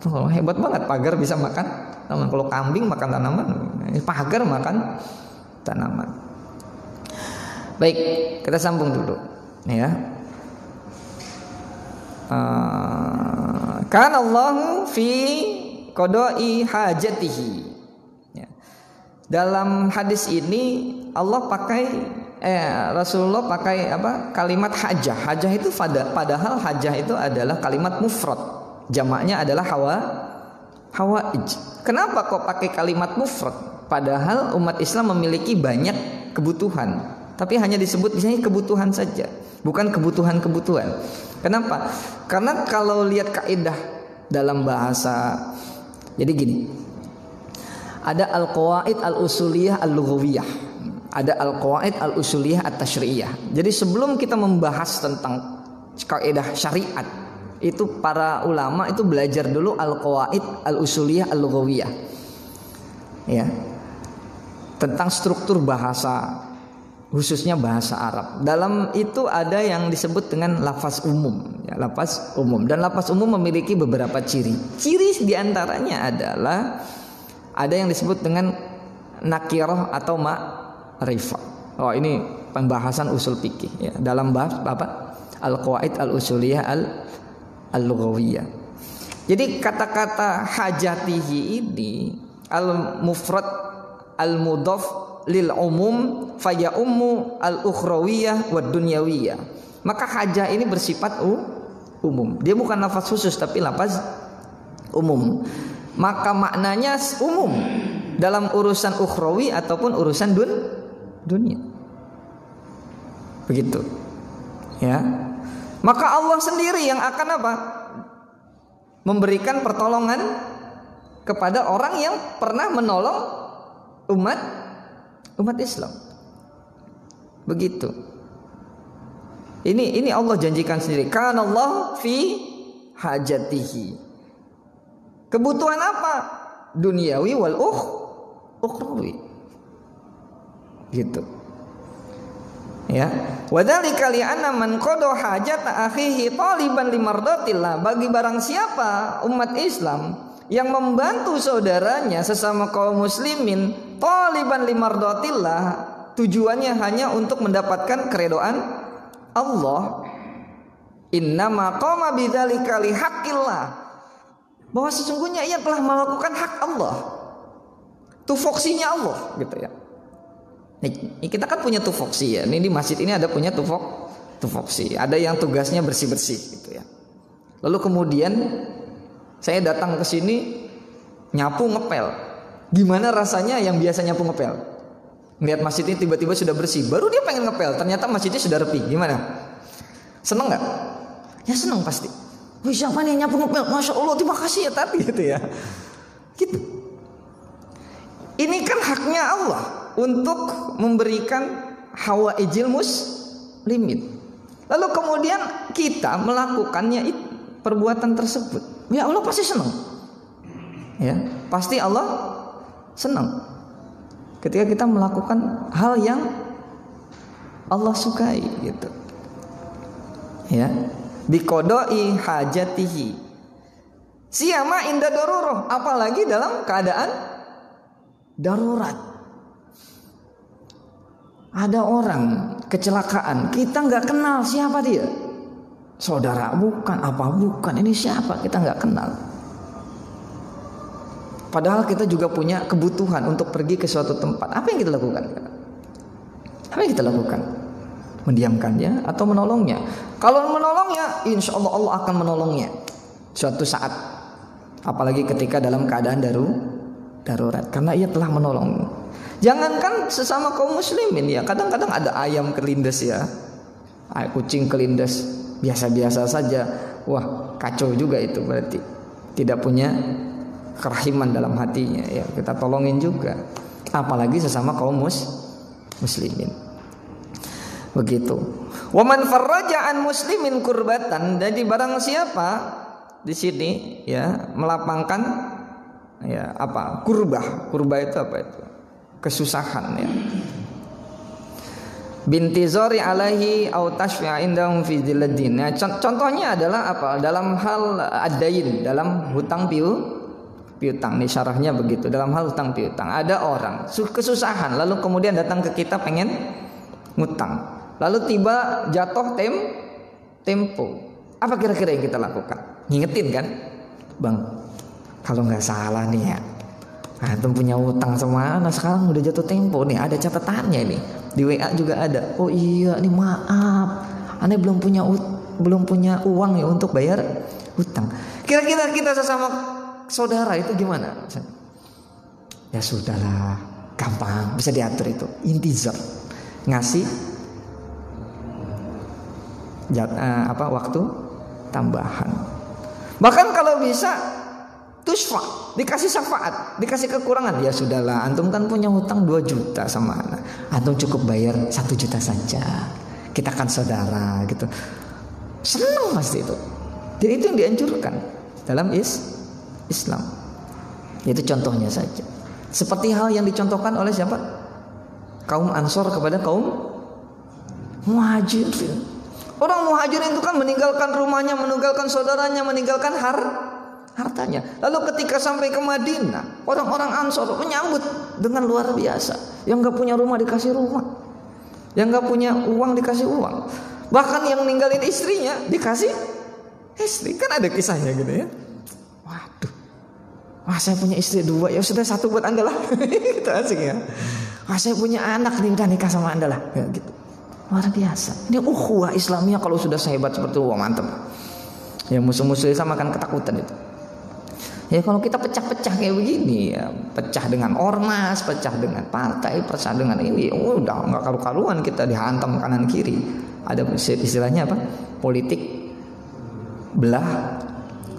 Oh, hebat banget, pagar bisa makan tanaman. Kalau kambing makan tanaman, pagar makan tanaman. Baik, kita sambung dulu. Ya. Kana Allahu fi qada'i hajatihi. Ya. Dalam hadis ini Allah pakai Rasulullah pakai apa? Kalimat hajah. Hajah itu padahal hajah itu adalah kalimat mufrad. Jamaknya adalah hawaij. Kenapa kok pakai kalimat mufrad? Padahal umat Islam memiliki banyak kebutuhan, tapi hanya disebut misalnya kebutuhan saja, bukan kebutuhan-kebutuhan. Kenapa? Karena kalau lihat kaidah dalam bahasa, jadi gini. Ada al-qawaid al-usuliyah al-lughawiyah. Ada al-qawaid al-usuliyah at-tasyri'iyah. Jadi sebelum kita membahas tentang kaidah syariat, itu para ulama itu belajar dulu al-qawaid al-usuliyah al-lughawiyah. Ya. Tentang struktur bahasa, khususnya bahasa Arab. Dalam itu ada yang disebut dengan lafaz umum, ya, lafaz umum. Dan lafaz umum memiliki beberapa ciri. Ciri diantaranya adalah ada yang disebut dengan nakirah atau ma'rifah. Oh, ini pembahasan usul fikih ya. Dalam bahas apa? Al-qawaid al-usuliyah al-lughawiyah. Jadi kata-kata hajatihi ini al-mufrad al-mudhaf lil umum faya ummu al-ukhrawiyah wad dunyawiyah. Maka hajah ini bersifat umum. Dia bukan lafaz khusus tapi lafaz umum. Maka maknanya umum dalam urusan ukhrawi ataupun urusan dunia. Begitu. Ya. Maka Allah sendiri yang akan apa? Memberikan pertolongan kepada orang yang pernah menolong umat Islam. Begitu. Ini Allah janjikan sendiri. Kana Allah fi hajatihi. Kebutuhan apa? Duniawi wal ukhrawi. Gitu. Ya. Wadzalika li'anna man qada hajata akhihi taliban limardatillah. Bagi barang siapa umat Islam yang membantu saudaranya sesama kaum muslimin taliban limardatillah, tujuannya hanya untuk mendapatkan keridhaan Allah, innama qama bidzalika lihaqqillah, bahwa sesungguhnya ia telah melakukan hak Allah, tufoksinya Allah, gitu ya. Nih, kita kan punya tufoksi ya. Ini di masjid ini ada punya tufoksi. Ada yang tugasnya bersih-bersih, gitu ya. Lalu kemudian saya datang ke sini nyapu ngepel. Gimana rasanya yang biasa nyapu ngepel? Melihat masjid ini tiba-tiba sudah bersih, baru dia pengen ngepel. Ternyata masjidnya sudah rapi. Gimana? Seneng nggak? Ya seneng pasti. Wih, siapa nih yang nyapu ngepel? Masya Allah, terima kasih ya tadi, gitu ya. Gitu. Ini kan haknya Allah untuk memberikan hawaijil muslimin. Lalu kemudian kita melakukannya perbuatan tersebut, ya Allah pasti senang. Ya, pasti Allah senang ketika kita melakukan hal yang Allah sukai, gitu. Ya, biqodoi hajatihi. Siyama inda daruroh, apalagi dalam keadaan darurat. Ada orang kecelakaan, kita nggak kenal siapa dia, saudara bukan, apa bukan, ini siapa, kita nggak kenal. Padahal kita juga punya kebutuhan untuk pergi ke suatu tempat. Apa yang kita lakukan? Apa yang kita lakukan? Mendiamkannya atau menolongnya? Kalau menolongnya, insya Allah Allah akan menolongnya suatu saat. Apalagi ketika dalam keadaan darurat, karena ia telah menolong. Jangankan sesama kaum muslimin ya, kadang-kadang ada ayam kelindes ya, kucing kelindes, biasa-biasa saja. Wah, kacau juga itu, berarti tidak punya kerahiman dalam hatinya ya, kita tolongin juga. Apalagi sesama kaum muslimin. Begitu. Wa man farraja an muslimin kurbatan, jadi barang siapa di sini ya melapangkan ya apa? Kurbah itu apa itu? Kesusahan ya. Bintizari alaihi au tashfi'a indahum fi dzilladin. Contohnya adalah apa? Dalam hal ad-dain, dalam hutang piutang. Nih syarahnya begitu. Dalam hal hutang piutang, ada orang kesusahan lalu kemudian datang ke kita pengen ngutang. Lalu tiba jatuh tempo. Apa kira-kira yang kita lakukan? Ngingetin kan? Bang, kalau nggak salah nih ya, Antum punya utang sama anak sekarang udah jatuh tempo nih, ada catatannya nih. Di WA juga ada. Oh iya, nih maaf. Aneh belum punya uang ya untuk bayar utang. Kira-kira kita sesama saudara itu gimana? Ya sudahlah, gampang, bisa diatur itu. Intizar. Ngasih waktu tambahan. Bahkan kalau bisa tusfa, dikasih syafaat, dikasih kekurangan. Ya sudahlah, antum kan punya hutang 2 juta sama anak, antum cukup bayar 1 juta saja, kita kan saudara gitu. Senang pasti itu. Jadi itu yang dianjurkan dalam Islam. Itu contohnya saja. Seperti hal yang dicontohkan oleh siapa? Kaum Ansor kepada kaum Muhajirin. Orang Muhajirin itu kan meninggalkan rumahnya, meninggalkan saudaranya, meninggalkan hartanya. Lalu ketika sampai ke Madinah, orang-orang Ansor menyambut dengan luar biasa. Yang gak punya rumah dikasih rumah, yang gak punya uang dikasih uang, bahkan yang ninggalin istrinya dikasih istri. Kan ada kisahnya gitu ya. Waduh, saya punya istri 2, ya sudah 1 buat anda lah. Itu asik ya. Saya punya anak nih, udah nikah sama anda lah ya, gitu. Luar biasa. Ini ukhuwah Islamiyah kalau sudah sehebat seperti itu, mantap. Ya musuh-musuh Islam akan ketakutan itu. Ya kalau kita pecah-pecah kayak begini ya, pecah dengan ormas, pecah dengan partai, pecah dengan ini, udah nggak karu-karuan, kita dihantam kanan kiri. Ada istilahnya apa? Politik belah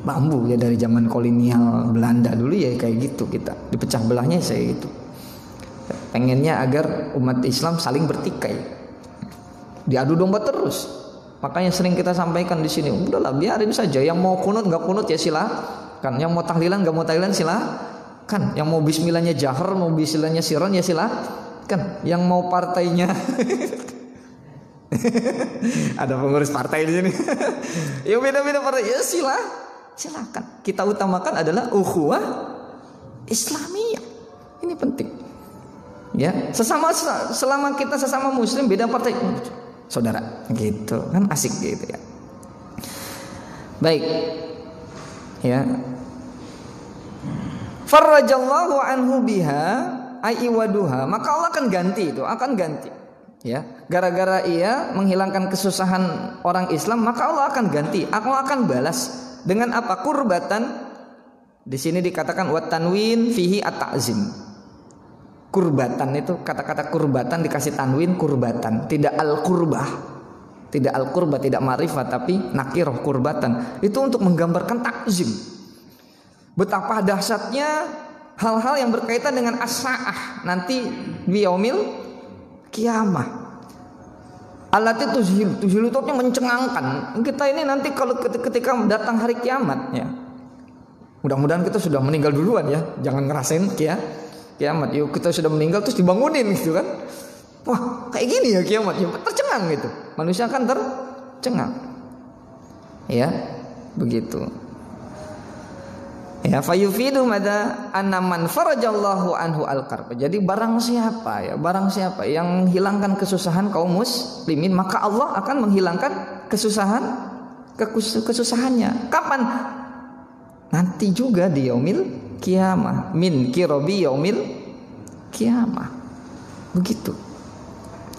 bambu ya, dari zaman kolonial Belanda dulu ya kayak gitu, kita dipecah belahnya saya gitu. Pengennya agar umat Islam saling bertikai, diadu domba terus. Makanya sering kita sampaikan di sini, udahlah biarin saja, yang mau kunut nggak kunut ya silakan, yang mau tahlilan nggak mau tahlilan silakan, yang mau bismillahnya jahar, mau bismillahnya sirron ya silakan, yang mau partainya ada pengurus partai di sini ya beda-beda partai ya silakan. Kita utamakan adalah ukhuwah Islamiyah. Ini penting ya, selama kita sesama muslim beda partai, saudara gitu kan, asik gitu ya. Baik ya, farajallahu anhu biha aiwaduha, maka Allah akan ganti itu, akan ganti ya, gara-gara ia menghilangkan kesusahan orang Islam, maka Allah akan ganti, Allah akan balas dengan apa? Kurbatan. Di sini dikatakan wa tanwin fihi at-ta'zim. Kurbatan itu, kata-kata kurbatan dikasih tanwin, kurbatan, tidak al-qurbah, tidak al-qurbah, tidak ma'rifah, tapi nakirah, kurbatan. Itu untuk menggambarkan takzim, betapa dahsyatnya hal-hal yang berkaitan dengan as-sa'ah nanti biyaumil kiamah. Allati tuzhilu itu mencengangkan kita ini nanti kalau ketika datang hari kiamat ya. Mudah-mudahan kita sudah meninggal duluan ya, jangan ngerasain kiamat. Yuk kita sudah meninggal terus dibangunin gitu kan. Wah, kayak gini ya kiamat, ya tercengang gitu. Manusia kan tercengang. Ya, begitu. Ya, fayufidu mada anna man farajallahu anhu al-karb. Jadi barang siapa yang menghilangkan kesusahan kaum muslimin, maka Allah akan menghilangkan kesusahannya. Kapan? Nanti juga di yaumil kiamah, min kirobi yaumil kiamah. Begitu.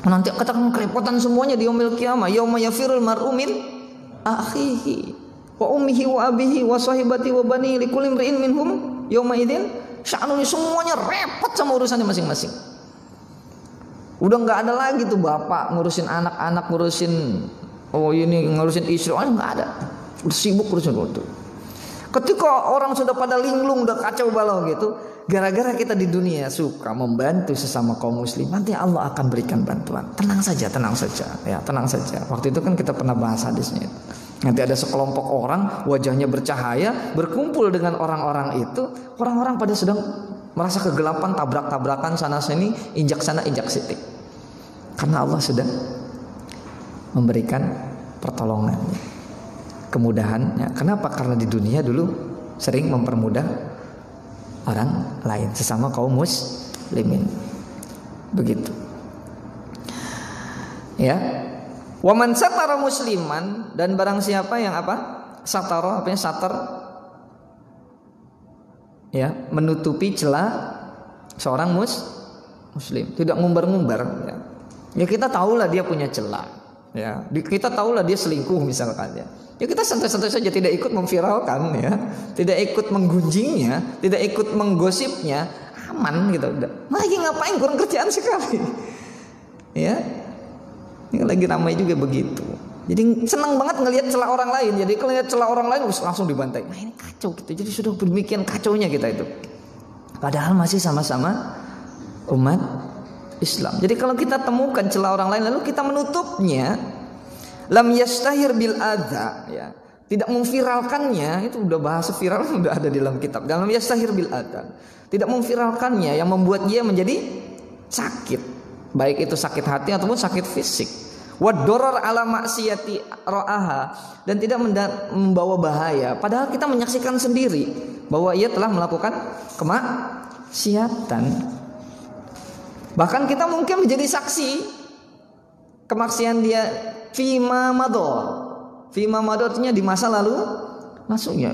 Nanti katakan kerepotan semuanya di yaumil kiamah, yauma yafirul mar'u min akhihi wa ummihi wa abihi wa sahibati wa bani likulli imri'in minhum yauma idzin sya'nun. Semuanya repot sama urusannya masing-masing. Udah enggak ada lagi tuh bapak ngurusin anak-anak, ngurusin istri, enggak ada. Udah sibuk urusin itu. Ketika orang sudah pada linglung, udah kacau balau gitu, gara-gara kita di dunia suka membantu sesama kaum muslim, nanti Allah akan berikan bantuan. Tenang saja ya, tenang saja. Waktu itu kan kita pernah bahas hadisnya. Nanti ada sekelompok orang wajahnya bercahaya berkumpul dengan orang-orang itu. Orang-orang pada sedang merasa kegelapan, tabrak-tabrakan sana sini, injak sana injak sini. Karena Allah sudah memberikan pertolongannya, kemudahannya. Kenapa? Karena di dunia dulu sering mempermudah orang lain sesama kaum muslimin. Begitu. Ya. Wa man satara musliman, dan barang siapa yang apa? Satara, apa yang satar? Ya, menutupi celah seorang muslim, tidak ngumbar-ngumbar ya. Ya kita tahulah dia punya celah ya. Kita tahulah dia selingkuh misalkan ya. Ya kita santai-santai saja, tidak ikut memviralkan ya, tidak ikut menggunjingnya, tidak ikut menggosipnya, aman gitu udah. Lagi ngapain, kurang kerjaan sekali. Ya. Ini lagi ramai juga begitu. Jadi senang banget ngelihat celah orang lain. Jadi kalau lihat celah orang lain langsung dibantai. Nah ini kacau gitu. Jadi sudah demikian kacaunya kita itu. Padahal masih sama-sama umat Islam. Jadi kalau kita temukan celah orang lain lalu kita menutupnya, lam yastahir bil adza ya. Tidak memviralkannya, itu udah bahasa viral udah ada di dalam kitab. Dalam yastahir bil adza. Tidak memviralkannya yang membuat dia menjadi sakit. Baik itu sakit hati ataupun sakit fisik. Wadoror ala maksiyati ra'aha, dan tidak membawa bahaya. Padahal kita menyaksikan sendiri bahwa ia telah melakukan kemaksiatan. Bahkan kita mungkin menjadi saksi kemaksiatan dia fima mador artinya di masa lalu langsung ya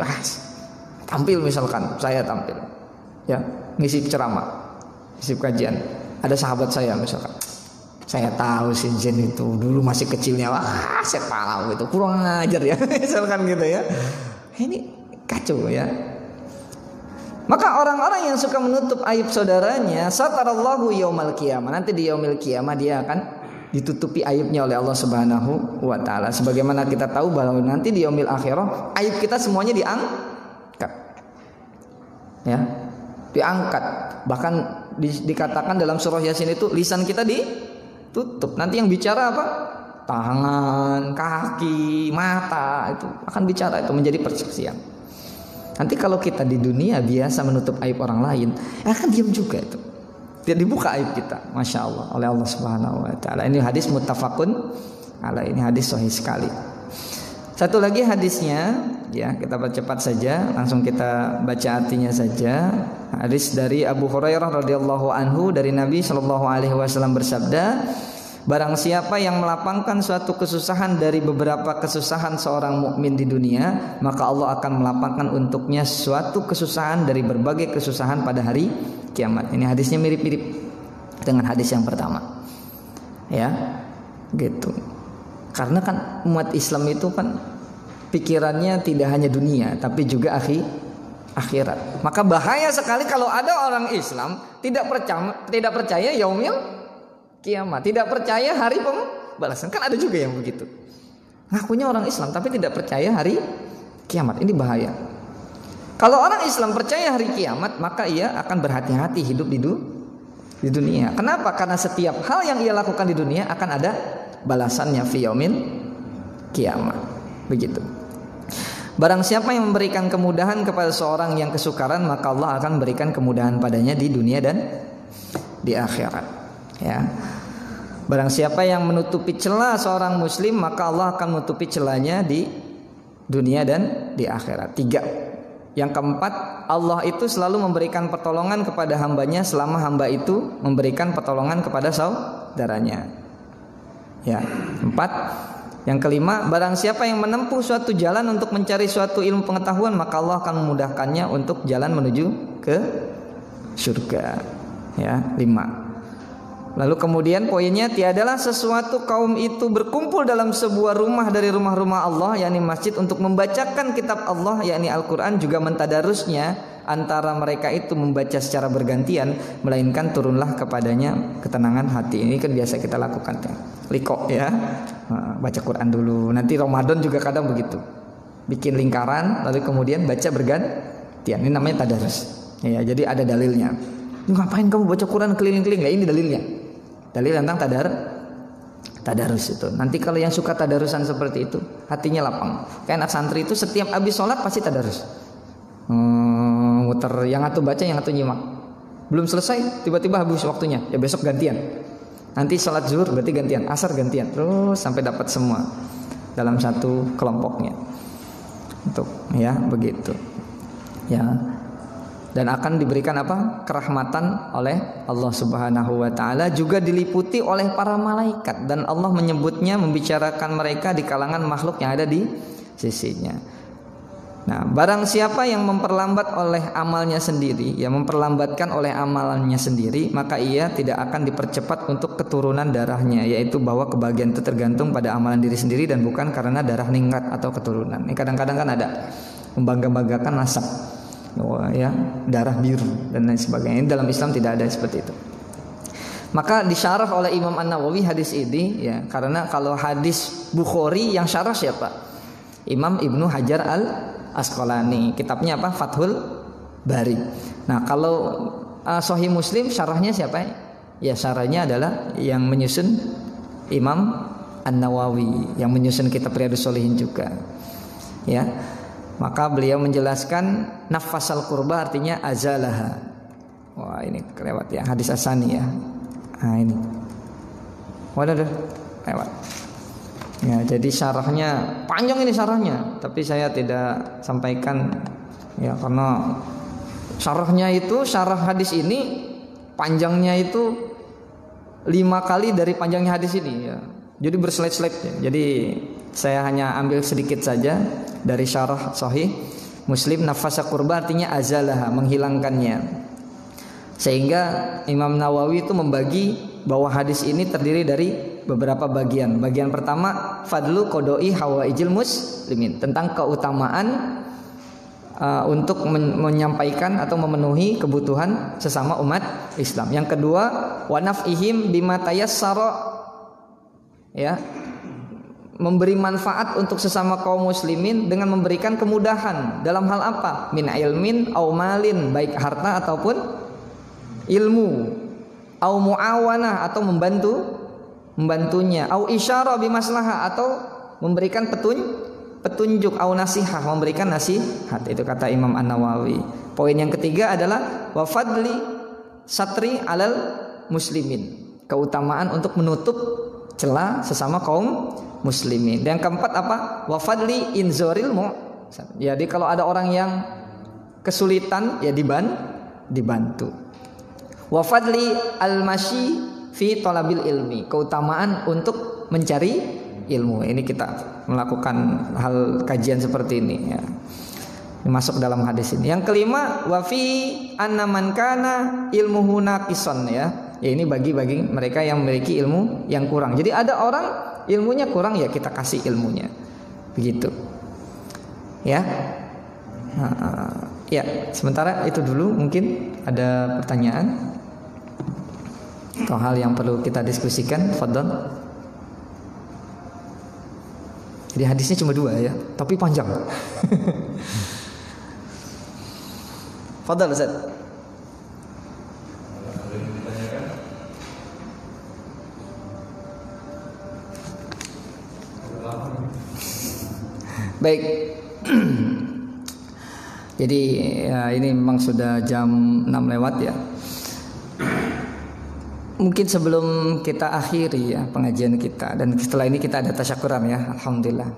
tampil, misalkan saya tampil ya ngisi ceramah, ngisi kajian, ada sahabat saya misalkan, saya tahu si Jen itu dulu masih kecilnya saya tahu itu kurang ngajar ya misalkan gitu ya, ini kacau ya. Maka orang-orang yang suka menutup aib saudaranya, satarallahu yaumal qiyamah, nanti di yaumil qiyamah dia akan ditutupi aibnya oleh Allah Subhanahu wa taala. Sebagaimana kita tahu bahwa nanti di yaumil akhirah aib kita semuanya diangkat. Ya. Diangkat. Bahkan dikatakan dalam surah Yasin itu lisan kita ditutup. Nanti yang bicara apa? Tangan, kaki, mata itu akan bicara, itu menjadi persaksian. Nanti kalau kita di dunia biasa menutup aib orang lain, akan diam juga itu. Tidak dibuka aib kita, masya Allah, oleh Allah Subhanahu Wa Taala. Ini hadis muttafaqun alaih, ini hadis sahih sekali. Satu lagi hadisnya, ya kita percepat saja, langsung kita baca artinya saja. Hadis dari Abu Hurairah radhiyallahu anhu dari Nabi Shallallahu Alaihi Wasallam bersabda, barang siapa yang melapangkan suatu kesusahan dari beberapa kesusahan seorang mukmin di dunia, maka Allah akan melapangkan untuknya suatu kesusahan dari berbagai kesusahan pada hari kiamat. Ini hadisnya mirip-mirip dengan hadis yang pertama. Ya, gitu. Karena kan umat Islam itu kan pikirannya tidak hanya dunia, tapi juga akhirat. Maka bahaya sekali kalau ada orang Islam tidak percaya yaumil kiamat, tidak percaya hari pembalasan. Kan ada juga yang begitu. Ngakunya orang Islam tapi tidak percaya hari kiamat. Ini bahaya. Kalau orang Islam percaya hari kiamat, maka ia akan berhati-hati hidup di dunia. Kenapa? Karena setiap hal yang ia lakukan di dunia akan ada balasannya fi yaumil kiamat. Begitu. Barang siapa yang memberikan kemudahan kepada seorang yang kesukaran, maka Allah akan berikan kemudahan padanya di dunia dan di akhirat. Ya. Barang siapa yang menutupi celah seorang muslim, maka Allah akan menutupi celahnya di dunia dan di akhirat. 3. Yang keempat, Allah itu selalu memberikan pertolongan kepada hambanya selama hamba itu memberikan pertolongan kepada saudaranya. Ya. 4. Yang kelima, barang siapa yang menempuh suatu jalan untuk mencari suatu ilmu pengetahuan, maka Allah akan memudahkannya untuk jalan menuju ke surga. Ya, 5. Lalu kemudian poinnya, tiadalah sesuatu kaum itu berkumpul dalam sebuah rumah dari rumah-rumah Allah, yakni masjid, untuk membacakan kitab Allah, yakni Al-Quran, juga mentadarusnya antara mereka itu membaca secara bergantian, melainkan turunlah kepadanya ketenangan hati. Ini kan biasa kita lakukan ya. Liko ya, baca Quran dulu. Nanti Ramadan juga kadang begitu, bikin lingkaran lalu kemudian baca bergantian. Ini namanya tadarus. Ya, jadi ada dalilnya. Ngapain kamu baca Quran keliling-keliling? Nah, ini dalilnya. Dalil tentang tadarus itu. Nanti kalau yang suka tadarusan seperti itu, hatinya lapang. Kayak anak santri itu setiap habis sholat pasti tadarus. Muter, yang satu baca, yang satu nyimak. Belum selesai, tiba-tiba habis waktunya. Ya besok gantian. Nanti sholat zuhur berarti gantian, asar gantian, terus sampai dapat semua dalam satu kelompoknya. Untuk ya begitu. Ya. Dan akan diberikan apa? Kerahmatan oleh Allah Subhanahu wa taala, juga diliputi oleh para malaikat, dan Allah menyebutnya, membicarakan mereka di kalangan makhluk yang ada di sisinya. Nah, barang siapa yang memperlambat oleh amalnya sendiri, ya memperlambatkan oleh amalannya sendiri, maka ia tidak akan dipercepat untuk keturunan darahnya, yaitu bahwa kebahagiaan itu tergantung pada amalan diri sendiri dan bukan karena darah ningrat atau keturunan. Ini kadang-kadang kan ada membangga-banggakan nasab, ya darah biru dan lain sebagainya. Ini dalam Islam tidak ada seperti itu. Maka disyarah oleh Imam An-Nawawi hadis ini, ya karena kalau hadis Bukhari yang syarah siapa? Imam Ibnu Hajar Al-Asqalani, kitabnya apa? Fathul Bari. Nah, kalau Sahih Muslim syarahnya siapa? Ya syarahnya adalah yang menyusun Imam An-Nawawi, yang menyusun kitab Riyadhus Shalihin juga. Ya. Maka beliau menjelaskan nafasal qurba artinya azalaha. Wah, ini kelewat ya, hadis Asani ya. Nah, ini. Waduh, lewat. Ya, jadi syarahnya panjang ini syarahnya, tapi saya tidak sampaikan ya karena syarahnya itu syarah hadis ini panjangnya itu 5 kali dari panjangnya hadis ini ya. Jadi berslide-slide ya. Jadi saya hanya ambil sedikit saja dari syarah Sahih Muslim. Nafasa qurba artinya azalaha, menghilangkannya. Sehingga Imam Nawawi itu membagi bahwa hadis ini terdiri dari beberapa bagian. Bagian pertama, fadlu qodoi hawaijil muslimin, tentang keutamaan untuk menyampaikan atau memenuhi kebutuhan sesama umat Islam. Yang kedua, wa naf'ihim bima tayassara, ya, memberi manfaat untuk sesama kaum muslimin dengan memberikan kemudahan dalam hal apa? Min ilmin au malin, baik harta ataupun ilmu, au muawanah atau membantunya, au isyara bimaslahah atau memberikan petunjuk, au nasihah, memberikan nasihat. Itu kata Imam An-Nawawi. Poin yang ketiga adalah wa fadli satri alal muslimin, keutamaan untuk menutup celah sesama kaum muslimin. Dan yang keempat apa? Wa fadli inzoril mu'sar. Jadi kalau ada orang yang kesulitan ya dibantu. Wa fadli al-masyi fi talabil ilmi, keutamaan untuk mencari ilmu. Ini kita melakukan hal kajian seperti ini ya. Masuk dalam hadis ini. Yang kelima, wa fi anna man kana ilmuhu naqison ya. Ya ini bagi mereka yang memiliki ilmu yang kurang. Jadi ada orang ilmunya kurang ya kita kasih ilmunya. Begitu. Ya. Ya, sementara itu dulu, mungkin ada pertanyaan atau hal yang perlu kita diskusikan. Fadhal. Jadi hadisnya cuma 2 ya, tapi panjang. Fadhal Ustaz. Baik. Jadi ya, ini memang sudah jam 6 lewat ya. Mungkin sebelum kita akhiri ya pengajian kita, dan setelah ini kita ada tasyakuran ya, alhamdulillah.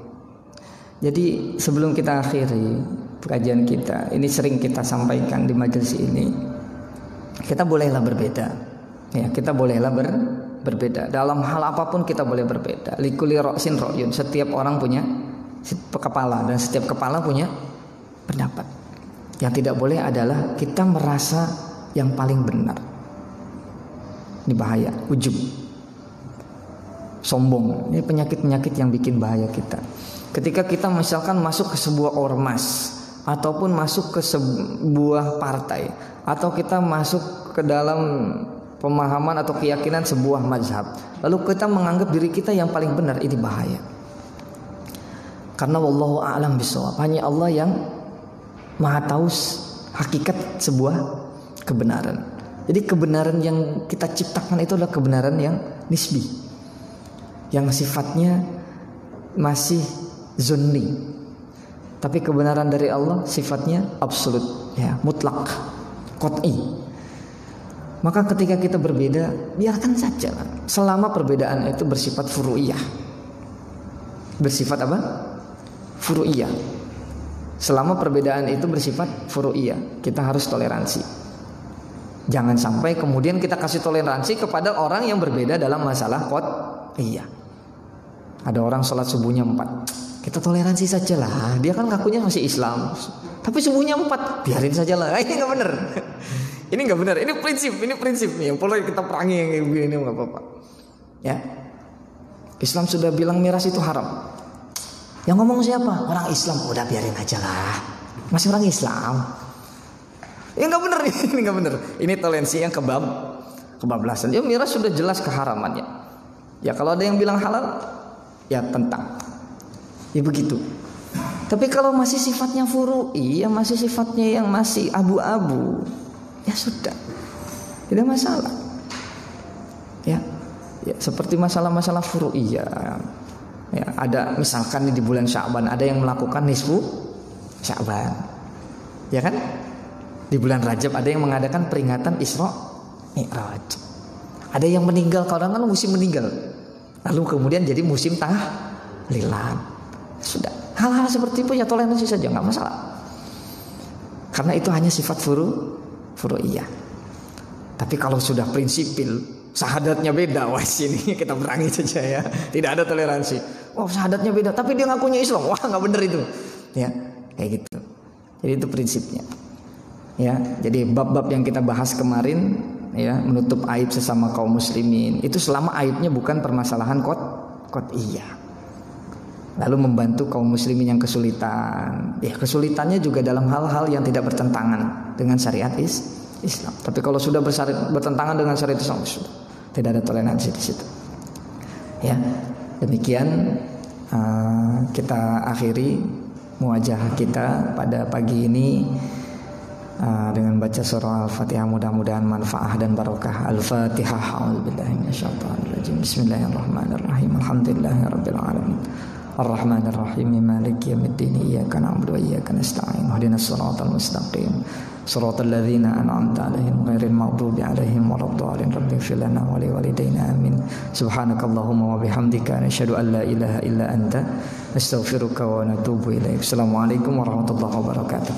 Jadi sebelum kita akhiri pengajian kita, ini sering kita sampaikan di majelis ini, kita bolehlah berbeda. Ya, kita bolehlah berbeda. Dalam hal apapun kita boleh berbeda. Likulli ra'sin ra'yun, setiap orang punya kepala dan setiap kepala punya pendapat. Yang tidak boleh adalah kita merasa yang paling benar. Ini bahaya, ujub, sombong. Ini penyakit-penyakit yang bikin bahaya kita. Ketika kita misalkan masuk ke sebuah ormas, ataupun masuk ke sebuah partai, atau kita masuk ke dalam pemahaman atau keyakinan sebuah mazhab, lalu kita menganggap diri kita yang paling benar, ini bahaya. Karena wallahu a'lam bishawab, hanya Allah yang maha tahu hakikat sebuah kebenaran. Jadi kebenaran yang kita ciptakan itu adalah kebenaran yang nisbi, yang sifatnya masih zonni. Tapi kebenaran dari Allah sifatnya absolut, ya, mutlak, qat'i. Maka ketika kita berbeda, biarkan saja, selama perbedaan itu bersifat furu'iyah. Bersifat apa? Furu'iyah. Selama perbedaan itu bersifat furu'iyah, kita harus toleransi. Jangan sampai kemudian kita kasih toleransi kepada orang yang berbeda dalam masalah qat'iyah. Ada orang sholat subuhnya 4, Kita toleransi sajalah. Dia kan ngakunya masih Islam, tapi subuhnya 4, biarin sajalah. Ini nggak benar. Ini nggak benar. Ini prinsip yang boleh kita perangi yang kayak begini nggak apa-apa. Ya, Islam sudah bilang miras itu haram. Yang ngomong siapa? Orang Islam. Udah biarin aja lah. Masih orang Islam. Ya nggak benar ini nggak benar. Ini toleransi yang kebablasan. Ya miras sudah jelas keharamannya. Ya kalau ada yang bilang halal, ya tentang. Ya begitu. Tapi kalau masih sifatnya furu'i, ya masih sifatnya yang masih abu-abu, ya sudah, tidak masalah. Ya seperti masalah-masalah furu'i ya ada misalkan di bulan Sya'ban ada yang melakukan nisfu Sya'ban, ya kan? Di bulan Rajab ada yang mengadakan peringatan Isra Mi'raj. Ada yang meninggal, kadang kan musim meninggal, lalu kemudian jadi musim tahlilan. Sudah, hal-hal seperti itu ya toleransi saja, nggak masalah. Karena itu hanya sifat furu'iyah. Tapi kalau sudah prinsipil, syahadatnya beda, wah sini kita berangi saja ya. Tidak ada toleransi. Oh syahadatnya beda, tapi dia ngakunya Islam, wah nggak bener itu. Ya, kayak gitu. Jadi itu prinsipnya. Ya, jadi bab-bab yang kita bahas kemarin, ya menutup aib sesama kaum muslimin. Itu selama aibnya bukan permasalahan qat'iyah. Lalu membantu kaum muslimin yang kesulitan. Ya kesulitannya juga dalam hal-hal yang tidak bertentangan dengan syariat Islam. Tapi kalau sudah bertentangan dengan syariat Islam, sudah tidak ada toleransi di situ. Ya demikian kita akhiri muwajah kita pada pagi ini dengan baca surah Al-Fatihah. Mudah-mudahan manfaat dan barokah. Al-Fatihah. A'udzubillahi minasyaitonirrajim. Bismillahirrahmanirrahim. Alhamdulillahirabbil alamin. Ar-Rahmanir-Rahim. Maliki yaumiddin. Iyyaka na'budu wa iyyaka nasta'in. Ihdinas siratal mustaqim. Siratal ladzina an'amta 'alaihim ghairil maghdubi 'alaihim waladdallin. Rabbighfir lana wa liwalidayna amin. Subhanakallahumma wa bihamdika nasyhadu an la ilaha illa anta nastaghfiruka wa natubu ilaik. Assalamualaikum warahmatullahi wabarakatuh.